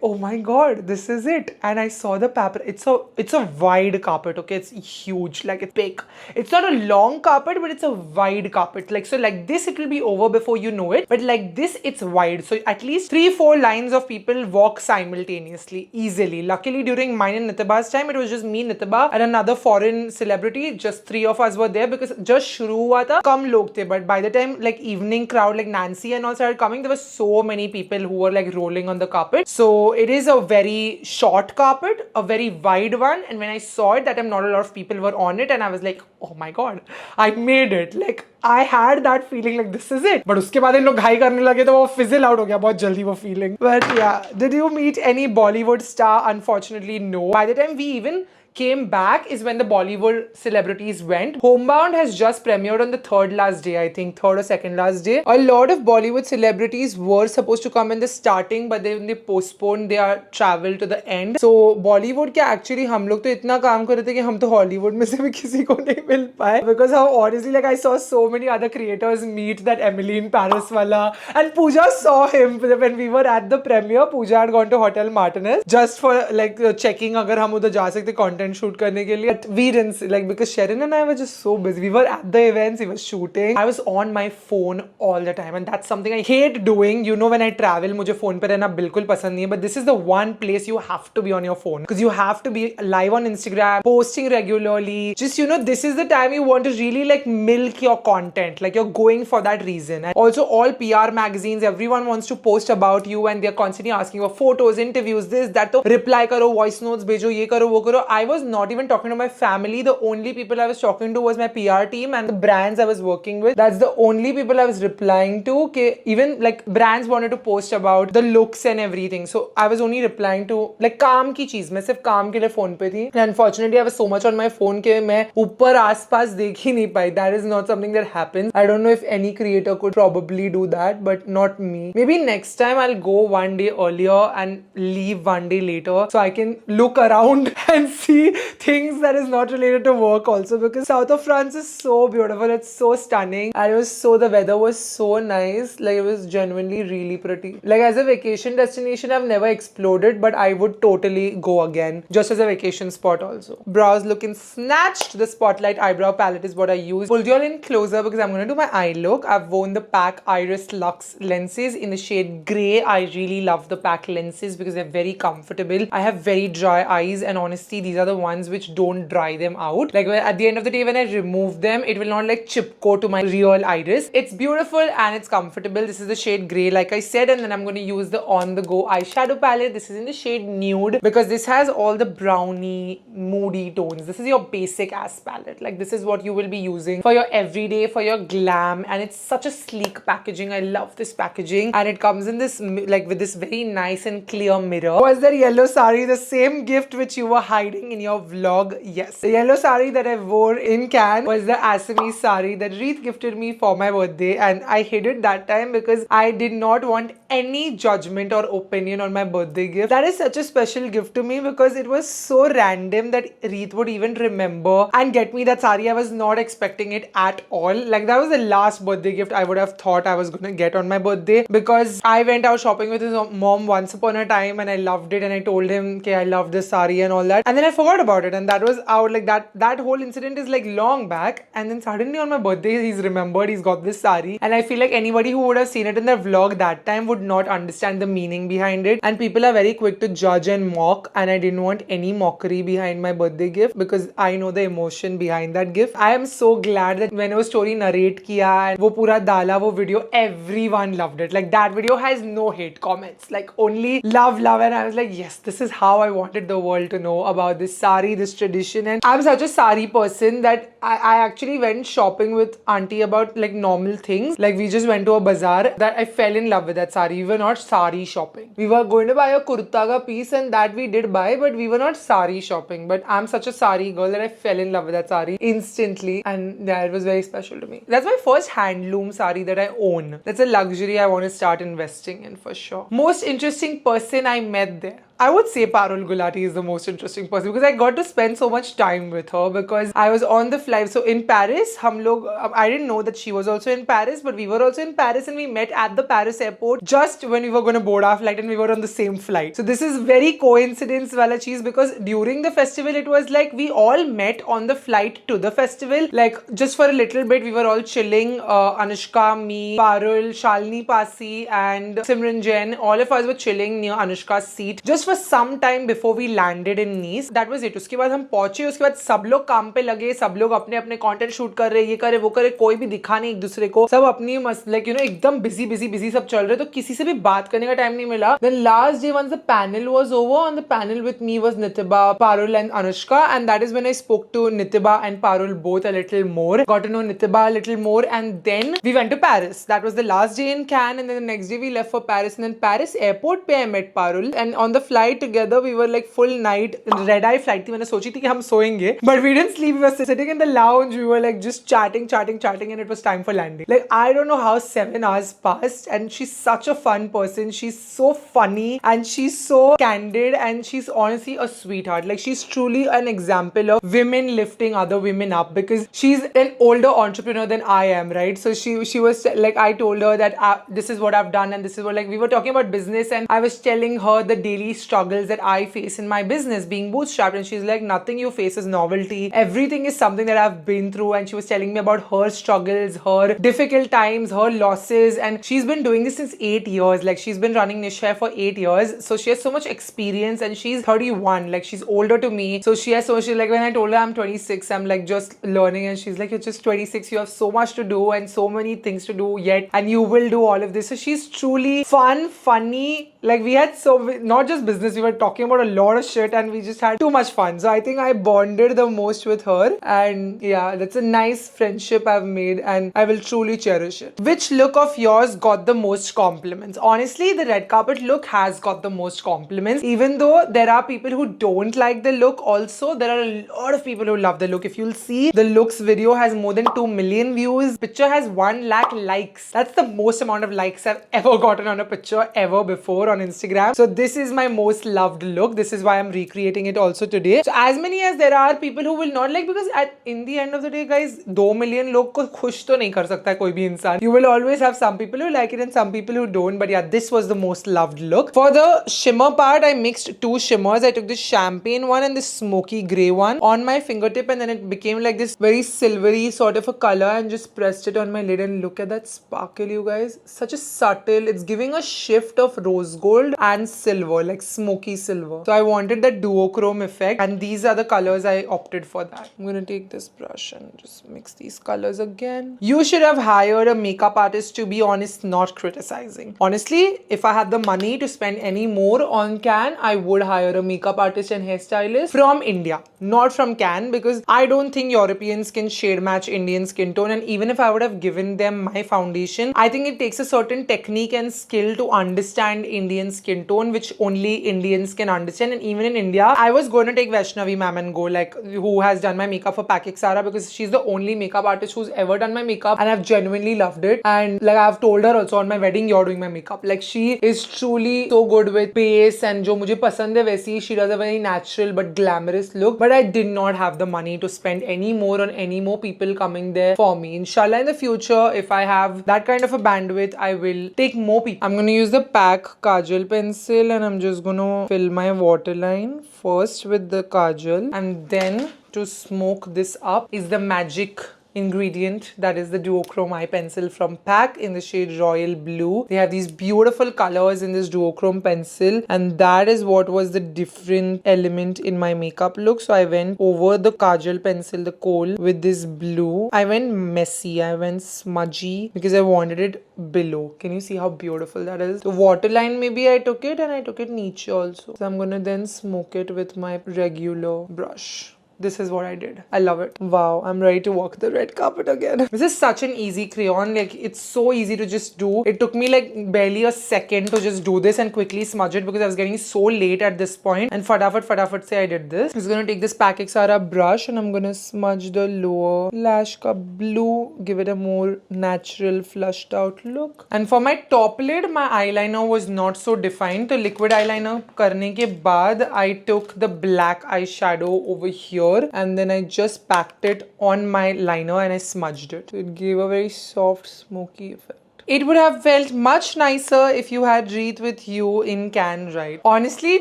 S1: oh my god, this is it. And I saw the paper. It's a wide carpet, okay? It's huge, like it's big. It's not a long carpet, but it's a wide carpet. Like so, like this, it will be over before you know it. But like this, it's wide. So at least 3-4 lines of people walk simultaneously, easily. Luckily, during mine and Nitiba's time, it was just me, Nitiba, and another foreign celebrity. Just 3 of us were there because just shuru hua tha, kam log the. But by the time like evening crowd, like Nancy and all started coming, there were so many people who were like rolling on the carpet. So it is a very short carpet, a very wide one, and when I saw it, that time not a lot of people were on it, and I was like, oh my god, I made it. Like I had that feeling like this is it. But उसके बाद इन लोग घाई करने लगे तो वो fizzle out हो गया बहुत जल्दी वो feeling. But yeah, did you meet any Bollywood star? Unfortunately, no. By the time we even came back is when the Bollywood celebrities went. Homebound has just premiered on the third last day, I think, third or second last day. A lot of Bollywood celebrities were supposed to come in the starting, but then they postponed their travel to the end. So Bollywood के actually हम लोग तो इतना काम कर रहे थे कि हम तो Hollywood में से भी किसी को नहीं मिल पाए, because how honestly, like I saw so many other creators meet that Emily in Paris wala, and Pooja saw him when we were at the premiere. Pooja had gone to Hotel Martinez just for like checking अगर हम उधर जा सकते content shoot करने के लिए. But we didn't, like, because Sharon and I were just so busy. We were at the events, we were shooting. I was on my phone all the time, and that's something I hate doing. You know, when I travel, मुझे phone पे रहना बिल्कुल पसंद नहीं है. But this is the one place you have to be on your phone, because you have to be live on Instagram, posting regularly. Just, you know, this is the time you want to really like milk your content. Like you're going for that reason. And also all PR magazines, everyone wants to post about you, and they're constantly asking for photos, interviews, this, that. तो reply करो, voice notes भेजो, ये करो, वो करो. I was not even talking to my family. The only people I was talking to was my PR team and the brands I was working with. That's the only people I was replying to. Okay, even like brands wanted to post about the looks and everything. So I was only replying to like काम की चीज. मैं सिर्फ काम के लिए phone पे थी. And unfortunately, I was so much on my phone कि मैं ऊपर आसपास देख ही नहीं पाई. That is not something that happens. I don't know if any creator could probably do that, but not me. Maybe next time I'll go one day earlier and leave one day later so I can look around and see things that is not related to work also, because south of France is so beautiful. It's so stunning, and the weather was so nice. Like it was genuinely really pretty. Like as a vacation destination, I've never explored it, but I would totally go again just as a vacation spot also. Brows looking snatched. The Spotlight eyebrow palette is what I use. Pulled you all in closer because I'm going to do my eye look. I've worn the Pack Iris Luxe lenses in the shade grey. I really love the Pack lenses because they're very comfortable. I have very dry eyes, and honestly, these are the ones which don't dry them out. Like at the end of the day, when I remove them, it will not like chip coat to my real iris. It's beautiful and it's comfortable. This is the shade grey, like I said, and then I'm going to use the On The Go eyeshadow palette. This is in the shade nude because this has all the browny, moody tones. This is your basic ass palette. Like this is what you will be using for your everyday, for your glam, and it's such a sleek packaging. I love this packaging, and it comes in this like with this very nice and clear mirror. Was that yellow sari the same gift which you were hiding in your vlog? Yes. The yellow sari that I wore in Cannes was the Assamese sari that Reet gifted me for my birthday, and I hid it that time because I did not want any judgment or opinion on my birthday gift. That is such a special gift to me because it was so random that Reet would even remember and get me that sari. I was not expecting it at all. Like that was the last birthday gift I would have thought I was gonna get on my birthday, because I went out shopping with his mom once upon a time and I loved it, and I told him, okay, I love this sari and all that, and then I forgot about it, and that was out. Like that whole incident is like long back, and then suddenly on my birthday he's remembered he's got this sari, and I feel like anybody who would have seen it in the vlog that time would not understand the meaning behind it, and people are very quick to judge and mock, and I didn't want any mockery behind my birthday gift because I know the emotion behind that gift. I am so glad that when वो story narrate किया and वो पूरा डाला वो video, everyone loved it. Like that video has no hate comments, like only love, and I was like, yes, this is how I wanted the world to know about this sari, this tradition. And I'm such a sari person that I actually went shopping with auntie about like normal things. Like we just went to a bazaar that I fell in love with that sari. We were not sari shopping. We were going to buy a kurta piece, and that we did buy, but we were not sari shopping. But I'm such a sari girl that I fell in love with that sari instantly, and yeah, it was very special to me. That's my first handloom sari that I own. That's a luxury I want to start investing in for sure. Most interesting person I met there. I would say Parul Gulati is the most interesting person because I got to spend so much time with her because I was on the flight. So in Paris, I didn't know that she was also in Paris, but we were also in Paris and we met at the Paris airport just when we were going to board our flight, and we were on the same flight. So this is very coincidence wala cheese, because during the festival, it was like we all met on the flight to the festival. Like just for a little bit, we were all chilling. Anushka, me, Parul, Shalini Pasi and Simran Jain, all of us were chilling near Anushka's seat. Just for some time before we landed in Nice. That was it. उसके बाद हम पहुंचे, उसके बाद सब लोग काम पे लगे, सब लोग अपने अपने कंटेंट शूट कर रहे, ये करे वो करे, कोई भी दिखा नहीं एक दूसरे को, सब अपनी मस्त लाइक एकदम बिजी सब चल रहे, तो किसी से भी बात करने का टाइम नहीं मिला. Then last day once the panel was over, on the panel with me was Nitiba, Parul and Anushka, and that is when I spoke to Nitiba and Parul both a little more, got to know Nitiba a little more, and then we went to Paris. That was the last day in Cannes, and then the next day we left for Paris, and then Paris airport पे I met Parul, and on the flight together we were like full night. Red eye flight थी, मैंने सोची थी कि हम सोएंगे, but we didn't sleep. We were sitting in the lounge, we were like just chatting, and it was time for landing. Like I don't know how 7 hours passed, and she's such a fun person. She's so funny and she's so candid, and she's honestly a sweetheart. Like she's truly an example of women lifting other women up, because she's an older entrepreneur than I am, right? So she was like, I told her that this is what I've done, and this is what, like, we were talking about business, and I was telling her the daily struggles that I face in my business being bootstrapped, and she's like, nothing you face is novelty, everything is something that I've been through. And she was telling me about her struggles, her difficult times, her losses, and she's been doing this since 8 years. Like she's been running Niche Hair for 8 years, so she has so much experience, and she's 31, like she's older to me, so she has so much. Like when I told her I'm 26, I'm like just learning, and she's like, you're just 26, you have so much to do and so many things to do yet, and you will do all of this. So she's truly fun, funny. Like we had not just business, we were talking about a lot of shit, and we just had too much fun. So I think I bonded the most with her, and yeah, that's a nice friendship I've made, and I will truly cherish it. Which look of yours got the most compliments? Honestly, the red carpet look has got the most compliments. Even though there are people who don't like the look, also there are a lot of people who love the look. If you'll see, the looks video has more than 2 million views. Picture has 1 lakh likes. That's the most amount of likes I've ever gotten on a picture ever before on Instagram. So this is my most loved look. This is why I'm recreating it also today. So as many as there are people who will not like, because in the end of the day, guys, 2 million log ko khush to nahi kar sakta koi bhi insaan. You will always have some people who like it and some people who don't. But yeah, this was the most loved look. For the shimmer part, I mixed 2 shimmers. I took the champagne one and the smoky grey one on my fingertip, and then it became like this very silvery sort of a color, and just pressed it on my lid, and look at that sparkle, you guys. Such a subtle, it's giving a shift of rose gold and silver, like smoky silver. So I wanted that duochrome effect, and these are the colors I opted for that. I'm gonna take this brush and just mix these colors again. You should have hired a makeup artist, to be honest, not criticizing. Honestly, if I had the money to spend any more on Cannes, I would hire a makeup artist and hairstylist from India, not from Cannes, because I don't think Europeans can shade match Indian skin tone. And even if I would have given them my foundation, I think it takes a certain technique and skill to understand Indian Indian skin tone, which only Indians can understand. And even in India, I was going to take Vaishnavi ma'am and go, like, who has done my makeup for Pack Sara, because she's the only makeup artist who's ever done my makeup, and I've genuinely loved it. And like I've told her also, on my wedding you're doing my makeup. Like, she is truly so good with base, and jo mujhe pasand hai वैसी, she does a very natural but glamorous look. But I did not have the money to spend any more on any more people coming there for me. Inshallah, in the future, if I have that kind of a bandwidth, I will take more people. I'm gonna use the Pack Kajal pencil, and I'm just gonna fill my waterline first with the kajal, and then to smoke this up is the magic ingredient, that is the duochrome eye pencil from Pack in the shade Royal Blue. They have these beautiful colors in this duochrome pencil, and that is what was the different element in my makeup look. So I went over the kajal pencil, the kohl, with this blue. I went messy, I went smudgy because I wanted it below. Can you see how beautiful that is? The waterline, maybe I took it, and I took it niche also. So I'm gonna then smoke it with my regular brush. This is what I did. I love it. Wow, I'm ready to walk the red carpet again. This is such an easy crayon. Like, it's so easy to just do. It took me like barely a second to just do this and quickly smudge it because I was getting so late at this point. And fatafat say I did this. I'm just gonna take this Pack Sara brush and I'm gonna smudge the lower lash ka blue. Give it a more natural flushed out look. And for my top lid, my eyeliner was not so defined. So liquid eyeliner karne ke baad, I took the black eyeshadow over here, and then I just packed it on my liner and I smudged it. So it gave a very soft, smoky effect. It would have felt much nicer if you had Reet with you in Cannes, right? Honestly,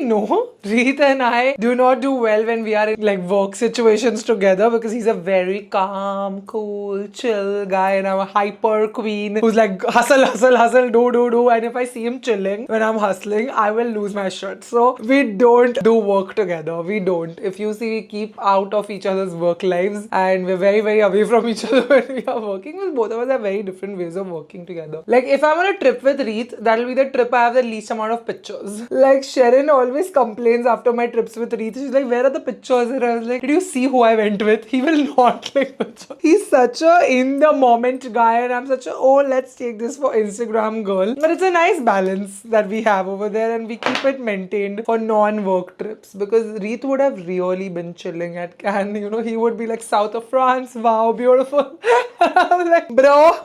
S1: no. Reet and I do not do well when we are in like work situations together because he's a very calm, cool, chill guy, and I'm a hyper queen who's like hustle, do. And if I see him chilling when I'm hustling, I will lose my shit. So we don't do work together. We don't. If you see, we keep out of each other's work lives, and we're very, very away from each other when we are working, because both of us have very different ways of working together. Like, if I'm on a trip with Reet, that'll be the trip I have the least amount of pictures. Like, Sharon always complains after my trips with Reet. She's like, where are the pictures? And I was like, did you see who I went with? He will not like pictures. He's such a in the moment guy, and I'm such a, oh, let's take this for Instagram girl. But it's a nice balance that we have over there, and we keep it maintained for non-work trips, because Reet would have really been chilling at Cannes. You know, he would be like, south of France, wow, beautiful. I'm like, bro.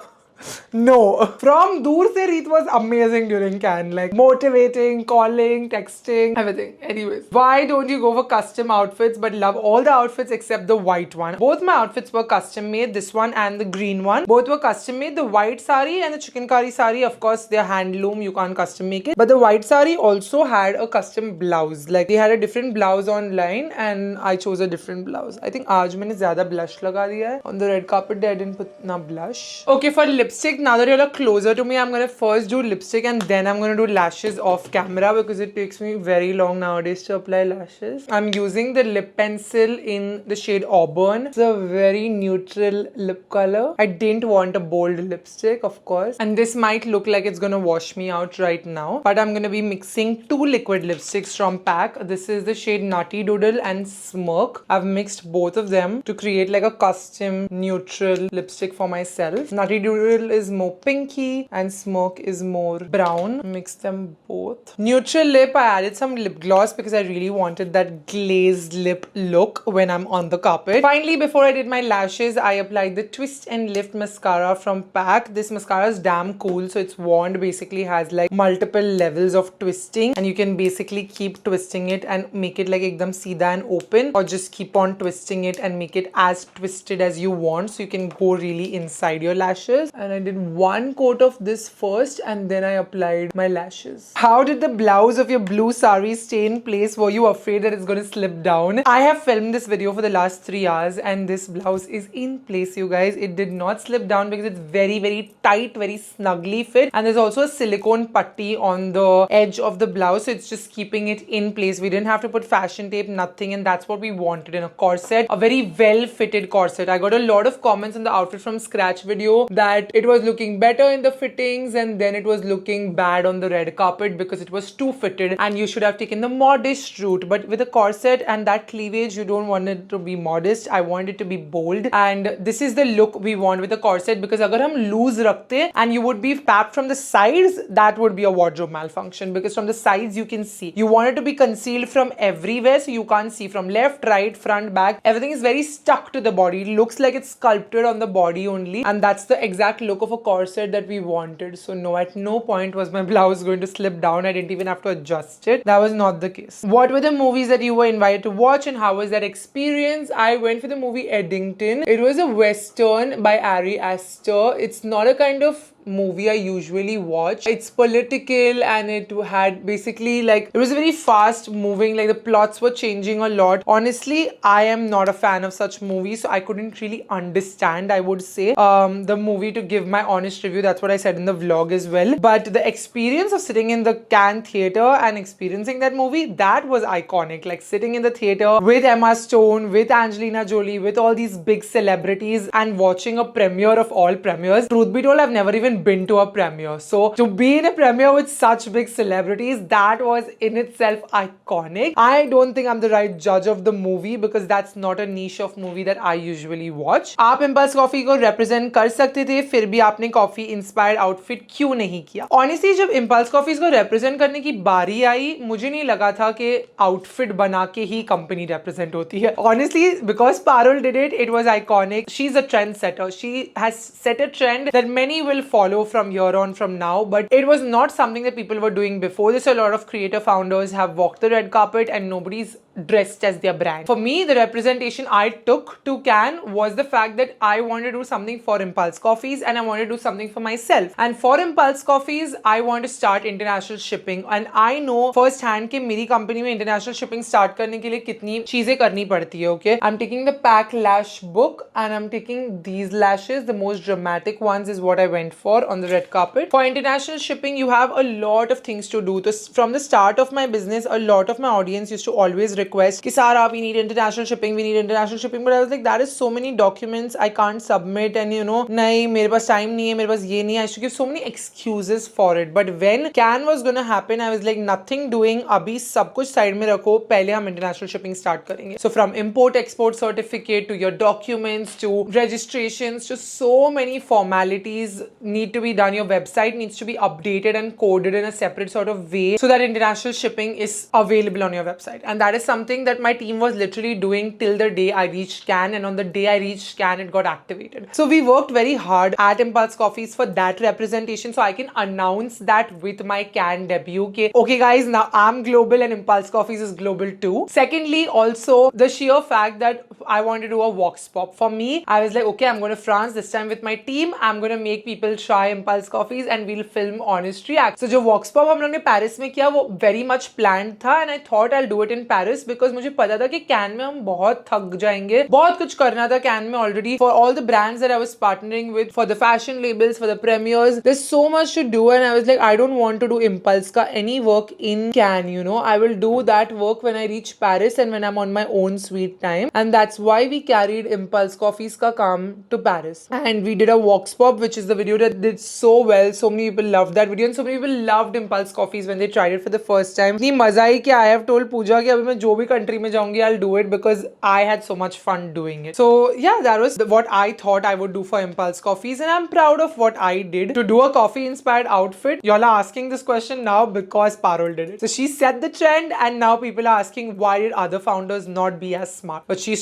S1: No. From Dur Se Reet was amazing during Cannes. Like, motivating, calling, texting, everything. Anyways, why don't you go for custom outfits but love all the outfits except the white one? Both my outfits were custom made, this one and the green one. Both were custom made. The white sari and the chicken curry sari, of course, they're handloom. You can't custom make it. But the white sari also had a custom blouse. Like, they had a different blouse online and I chose a different blouse. I think aaj maine zyada blush laga diya hai. On the red carpet day, I didn't put na blush. Okay, for lipstick, now that you're closer to me, I'm gonna first do lipstick and then I'm gonna do lashes off camera because it takes me very long nowadays to apply lashes. I'm using the lip pencil in the shade Auburn. It's a very neutral lip color. I didn't want a bold lipstick, of course, and this might look like it's gonna wash me out right now, but I'm gonna be mixing two liquid lipsticks from Pack. This is the shade Nutty Doodle and Smirk. I've mixed both of them to create like a custom neutral lipstick for myself. Nutty Doodle is more pinky and Smirk is more brown. Mix them both. Neutral lip, I added some lip gloss because I really wanted that glazed lip look when I'm on the carpet. Finally, before I did my lashes, I applied the Twist and Lift mascara from Pack. This mascara is damn cool. So its wand basically has like multiple levels of twisting, and you can basically keep twisting it and make it like ekdam seedha and open, or just keep on twisting it and make it as twisted as you want, so you can go really inside your lashes. And I did one coat of this first and then I applied my lashes. How did the blouse of your blue sari stay in place? Were you afraid that it's going to slip down? I have filmed this video for the last 3 hours and this blouse is in place, you guys. It did not slip down because it's very, very tight, very snugly fit, and there's also a silicone putty on the edge of the blouse, so it's just keeping it in place. We didn't have to put fashion tape, nothing, and that's what we wanted in a corset, a very well fitted corset. I got a lot of comments on the outfit from scratch video that it was looking better in the fittings and then it was looking bad on the red carpet because it was too fitted and you should have taken the modest route. But with a corset and that cleavage, you don't want it to be modest. I want it to be bold, and this is the look we want with a corset, because agar hum loose rakhte and you would be tapped from the sides, that would be a wardrobe malfunction, because from the sides you can see. You want it to be concealed from everywhere, so you can't see from left, right, front, back. Everything is very stuck to the body. It looks like it's sculpted on the body only, and that's the exact look of a corset that we wanted. So no, at no point was my blouse going to slip down. I didn't even have to adjust it. That was not the case. What were the movies that you were invited to watch and how was that experience? I went for the movie Eddington. It was a western by Ari Aster. It's not a kind of movie I usually watch. It's political and it had basically like, it was very fast moving, like the plots were changing a lot. Honestly, I am not a fan of such movies, so I couldn't really understand, I would say, the movie to give my honest review. That's what I said in the vlog as well. But the experience of sitting in the Cannes theater and experiencing that movie, that was iconic. Like sitting in the theater with Emma Stone, with Angelina Jolie, with all these big celebrities and watching a premiere of all premieres. Truth be told, I've never even been to a premiere. So to be in a premiere with such big celebrities, that was in itself iconic. I don't think I'm the right judge of the movie because that's not a niche of movie that I usually watch. आप Impulse Coffee को represent कर सकते थे, फिर भी आपने coffee inspired outfit क्यों नहीं किया? Honestly, जब Impulse Coffees को represent करने की बारी आई, मुझे नहीं लगा था कि outfit बना के ही company represent होती है. Honestly, because Parul did it, it was iconic. She's a trendsetter. She has set a trend that many will follow from here on from now, but it was not something that people were doing before this. A lot of creator founders have walked the red carpet and nobody's dressed as their brand. For me, the representation I took to Cannes was the fact that I wanted to do something for Impulse Coffees and I wanted to do something for myself. And for Impulse Coffees, I want to start international shipping. And I know first hand कि मेरी company में international shipping start करने के लिए कितनी चीजें करनी पड़ती है. Okay, I'm taking the Pack Lash book and I'm taking these lashes. The most dramatic ones is what I went for on the red carpet. For international shipping, you have a lot of things to do. So from the start of my business, a lot of my audience used to always request, Sara, we need international shipping, we need international shipping. But I was like, that is so many documents I can't submit, and you know, nahi, mere paas time nahi hai, mere paas ye nahi hai. I should give so many excuses for it. But when Cannes was gonna happen, I was like, nothing doing, abhi sab kuch side mein rakho, pehle hum international shipping start karenge. So from import export certificate to your documents to registrations to so many formalities need to be done. Your website needs to be updated and coded in a separate sort of way so that international shipping is available on your website. And that is something that my team was literally doing till the day I reached Cannes, and on the day I reached Cannes, it got activated. So we worked very hard at Impulse Coffees for that representation, so I can announce that with my Cannes debut. Okay guys, now I'm global and Impulse Coffees is global too. Secondly, also the sheer fact that I wanted to do a Vox Pop. For me, I was like, okay, I'm going to France this time with my team. I'm going to make people try Impulse Coffees and we'll film honest react. So जो Vox Pop हम लोग ने Paris में किया, वो very much planned था, and I thought I'll do it in Paris because मुझे पता था कि Cannes में हम बहुत थक जाएंगे. बहुत कुछ करना था Cannes में already for all the brands that I was partnering with, for the fashion labels, for the premieres. There's so much to do, and I was like, I don't want to do Impulse का any work in Cannes, you know. I will do that work when I reach Paris and when I'm on my own sweet time, and that's why we carried Impulse Coffees का काम to Paris. And we did a Vox Pop, which is the video that did so well. So many people loved that video and so many people loved Impulse Coffees when they tried it for the first time. इतनी मजा आई कि I have told Pooja कि अभी मैं जो भी country में जाऊंगी, I'll do it because I had so much fun doing it. So yeah, that was what I thought I would do for Impulse Coffees, and I'm proud of what I did to do a coffee inspired outfit. Y'all are asking this question now because Parul did it. So she set the trend, and now people are asking why did other founders not be as smart? But she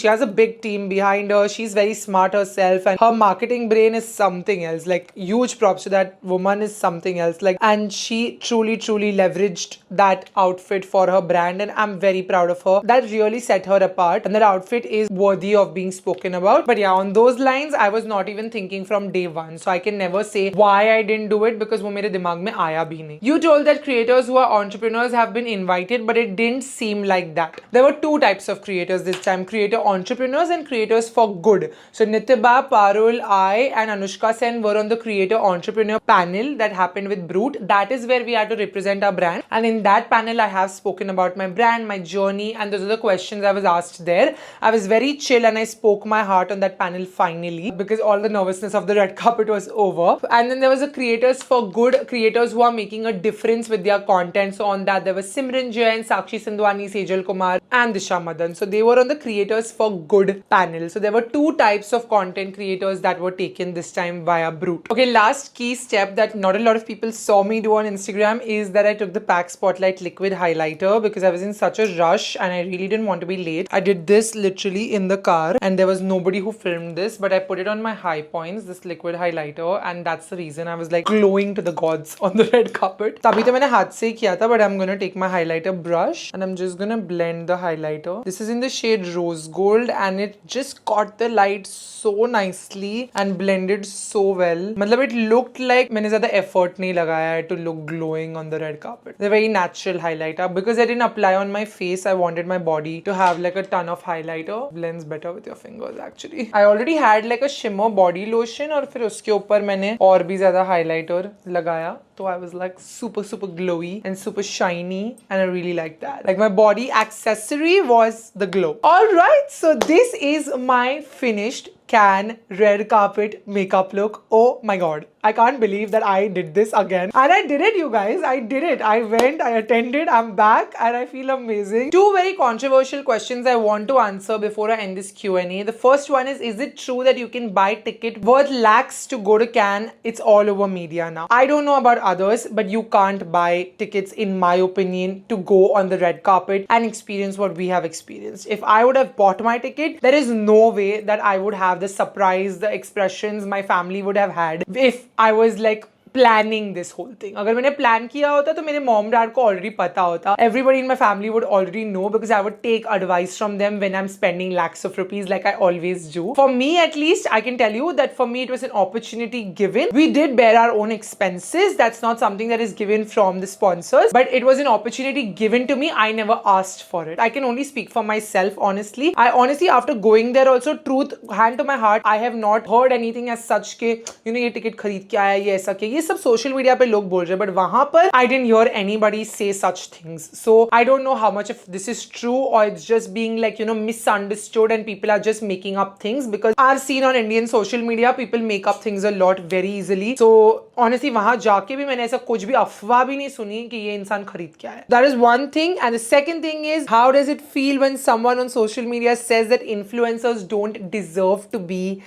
S1: has a big team behind her. She's very smart herself, and her marketing brain is something else. Like, huge props to that woman, is something else. Like, and she truly leveraged that outfit for her brand, and I'm very proud of her. That really set her apart, and that outfit is worthy of being spoken about. But yeah, on those lines, I was not even thinking from day one, so I can never say why I didn't do it because वो मेरे दिमाग में आया भी नहीं. You told that creators who are entrepreneurs have been invited, but it didn't seem like that. There were two types of creators this time: creator entrepreneurs and creators for good. So Nithiba, Parul, I and Anushka Sen were on the creator entrepreneur panel that happened with Brute. That is where we had to represent our brand, and in that panel I have spoken about my brand, my journey, and those are the questions I was asked there. I was very chill and I spoke my heart on that panel finally because all the nervousness of the red carpet was over. And then there was a creators for good, creators who are making a difference with their content. So on that there was Simran Jain, Sakshi Sandwani, Sejal Kumar and Disha Madan. So they were on the creators for good panel. So there were two types of content creators that were taken this time via Brute. Okay, last key step that not a lot of people saw me do on Instagram is that I took the PAC Spotlight liquid highlighter because I was in such a rush and I really didn't want to be late. I did this literally in the car and there was nobody who filmed this, but I put it on my high points, this liquid highlighter, and that's the reason I was like glowing to the gods on the red carpet. तभी तो मैंने हाथ से ही किया था, but I'm gonna take my highlighter brush and I'm just gonna blend the highlighter. This is in the shade Rose Gold and it just caught the light so nicely and blended so well. मतलब it looked like मैंने ज़्यादा effort नहीं लगाया है to look glowing on the red carpet. It's a very natural highlighter. Because I didn't apply on my face, I wanted my body to have like a ton of highlighter. Blends better with your fingers actually. I already had like a shimmer body lotion और फिर उसके ऊपर मैंने और भी ज़्यादा highlighter लगाया. So I was like super glowy and super shiny and I really liked that. Like my body accessory was the glow. Alright, so this is my finished Cannes red carpet makeup look. Oh my god. I can't believe that I did this again. And I did it, you guys. I did it. I went, I attended, I'm back and I feel amazing. Two very controversial questions I want to answer before I end this Q&A. The first one is it true that you can buy ticket worth lakhs to go to Cannes? It's all over media now. I don't know about others, but you can't buy tickets, in my opinion, to go on the red carpet and experience what we have experienced. If I would have bought my ticket, there is no way that I would have the surprise, the expressions my family would have had if I was like planning this whole thing. अगर मैंने plan किया होता तो मेरे mom dad को already पता होता. Everybody in my family would already know because I would take advice from them when I'm spending lakhs of rupees like I always do. For me at least, I can tell you that for me it was an opportunity given. We did bear our own expenses. That's not something that is given from the sponsors, but it was an opportunity given to me. I never asked for it. I can only speak for myself, honestly. I honestly, after going there also, truth, hand to my heart, I have not heard anything as such के ये ticket खरीद के आया, ये ऐसा के, ये सब सोशल मीडिया पे लोग बोल रहे हैं, बट वहां पर I didn't hear anybody say such things. So I don't know how much of this is true or it's just being like, misunderstood and people are just making up things, because I've seen on Indian social media people make up things a lot very easily. So honestly वहां जाके भी मैंने ऐसा कुछ भी अफवाह भी नहीं सुनी कि ये इंसान खरीद के आया. That is one thing. And the second thing is, how does it feel when someone on social media says that influencers don't deserve to be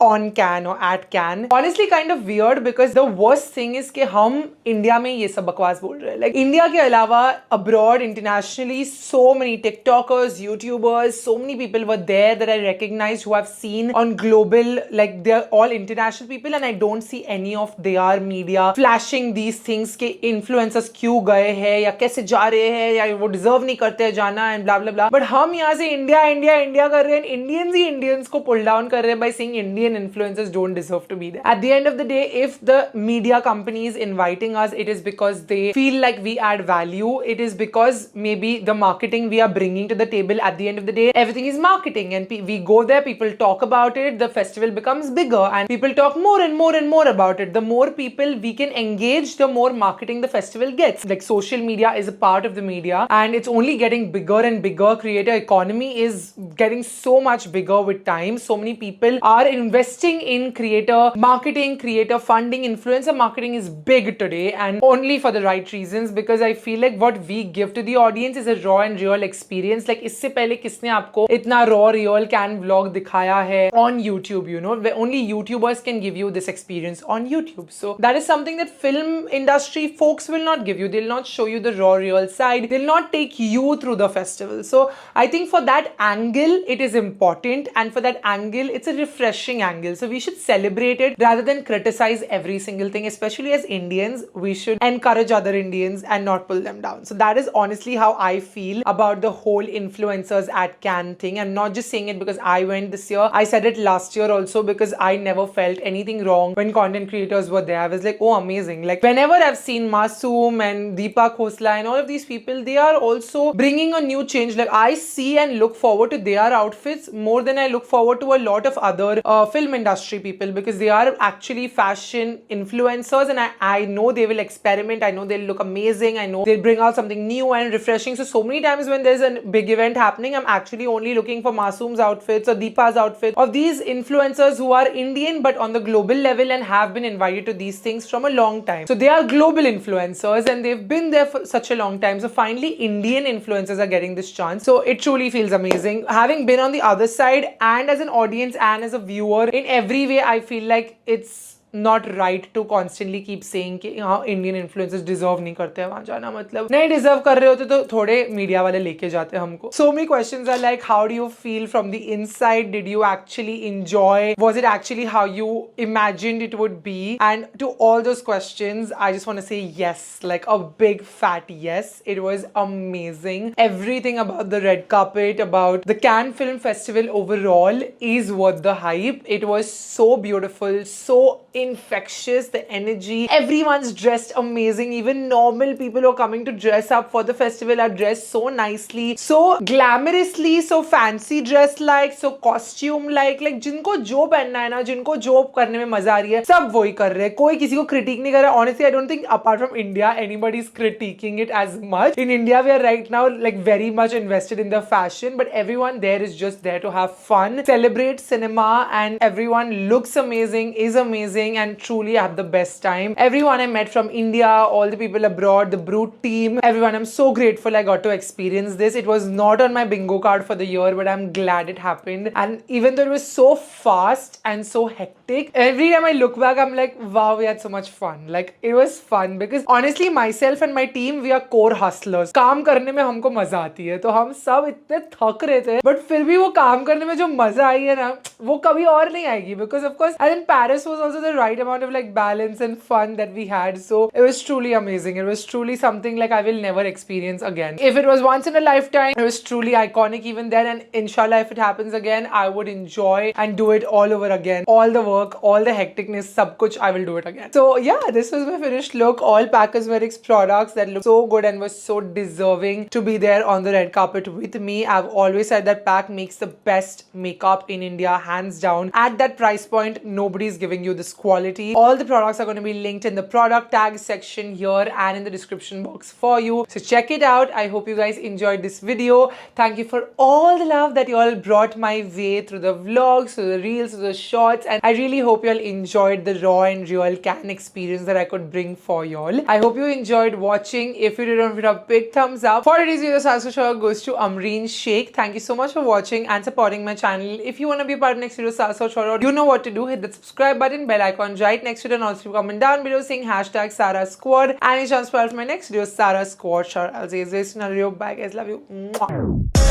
S1: on Cannes or at Cannes? Honestly kind of weird, because the worst thing is कि हम India में ये सब बकवास बोल रहे हैं. Like India के अलावा abroad, internationally, so many TikTokers, YouTubers, so many people were there that I recognized who I've seen on global, like they're all international people, and I don't see any of their media flashing these things कि influencers क्यों गए हैं या कैसे जा रहे हैं या वो deserve नहीं करते जाना and blah blah blah. But हम यहाँ से इंडिया कर रहे हैं, Indians ही Indians को pull down कर रहे हैं by saying Indian influencers don't deserve to be there. At the end of the day, if the media company is inviting us, it is because they feel like we add value. It is because maybe the marketing we are bringing to the table. At the end of the day, everything is marketing, and we go there, people talk about it, the festival becomes bigger and people talk more and more and more about it. The more people we can engage, the more marketing the festival gets. Like social media is a part of the media and it's only getting bigger and bigger. Creator economy is getting so much bigger with time. So many people are investing in creator marketing, creator funding. Influencer marketing is big today, and only for the right reasons, because I feel like what we give to the audience is a raw and real experience. Like इससे पहले किसने आपको इतना raw real Cannes vlog दिखाया है on YouTube, where only YouTubers can give you this experience on YouTube. So that is something that film industry folks will not give you. They'll not show you the raw real side. They'll not take you through the festival. So I think for that angle it is important, and for that angle it's a refreshing angle. So we should celebrate it rather than criticize every single thing. Especially as Indians, we should encourage other Indians and not pull them down. So that is honestly how I feel about the whole influencers at Cannes thing. I'm not just saying it because I went this year. I said it last year also, because I never felt anything wrong when content creators were there. I was like, oh, amazing. Like whenever I've seen Masoom and Deepa Khosla and all of these people, they are also bringing a new change. Like I see and look forward to their outfits more than I look forward to a lot of other film industry people, because they are actually fashion influencers, and I know they will experiment. I know they'll look amazing. I know they'll bring out something new and refreshing. So many times when there's a big event happening, I'm actually only looking for Masoom's outfits or Deepa's outfits of these influencers who are Indian but on the global level and have been invited to these things from a long time. So they are global influencers and they've been there for such a long time. So finally Indian influencers are getting this chance. So it truly feels amazing. Having been on the other side and as an audience and as a viewer, in every way I feel like it's not right to constantly keep saying कि हाँ Indian influencers deserve नहीं करते हैं वहाँ जाना, मतलब नहीं deserve कर रहे होते तो थोड़े मीडिया वाले लेके जाते हमको. So many questions are like, how do you feel from the inside? Did you actually enjoy? Was it actually how you imagined it would be? And to all those questions, I just want to say yes, like a big fat yes. It was amazing. Everything about the red carpet, about the Cannes Film Festival overall is worth the hype. It was so beautiful, so infectious, the energy. Everyone's dressed amazing. Even normal people who are coming to dress up for the festival are dressed so nicely, so glamorously, so fancy dressed like, so costume like जिनको जो पहनना है ना, जिनको जो करने में मजा आ रही है, सब वही कर रहे हैं. कोई किसी को critique नहीं कर रहा. Honestly, I don't think apart from India, anybody is critiquing it as much. In India, we are right now like very much invested in the fashion, but everyone there is just there to have fun, celebrate cinema, and everyone looks amazing, is amazing, and truly have the best time. Everyone I met from India, all the people abroad, the Brute team, everyone, I'm so grateful I got to experience this. It was not on my bingo card for the year, but I'm glad it happened. And even though it was so fast and so hectic, every time I look back, I'm like, wow, we had so much fun. Like, it was fun because honestly, myself and my team, we are core hustlers. काम करने में हमको मजा आती है, तो हम सब इतने थक रहे थे, but फिर भी वो काम करने में जो मजा आई है ना, वो कभी और नहीं आएगी. Because of course, and in Paris was also the right amount of like balance and fun that we had. So it was truly amazing. It was truly something like I will never experience again. If it was once in a lifetime, it was truly iconic even then, and inshallah if it happens again, I would enjoy and do it all over again. All the work, all the hecticness, sab kuch, I will do it again. So yeah, this was my finished look. All Pack Cosmetics products that look so good and was so deserving to be there on the red carpet with me. I've always said that Pack makes the best makeup in India, hands down. At that price point, nobody's giving you this quality. All the products are going to be linked in the product tag section here and in the description box for you. So check it out. I hope you guys enjoyed this video. Thank you for all the love that you all brought my way through the vlogs, through the reels, through the shorts, and I really hope you all enjoyed the raw and real Cannes experience that I could bring for you all. I hope you enjoyed watching. If you did, don't forget a big thumbs up. For today's video, Salsa goes to Amreen Sheikh. Thank you so much for watching and supporting my channel. If you want to be a part of next video, Salsa Shout, you know what to do. Hit the subscribe button, bell icon right next to it, and also comment down below saying hashtag Sara Squad. And any chance for my next video, Sara Squad. Sure, I'll see you guys in another video. Bye guys, love you. Mwah.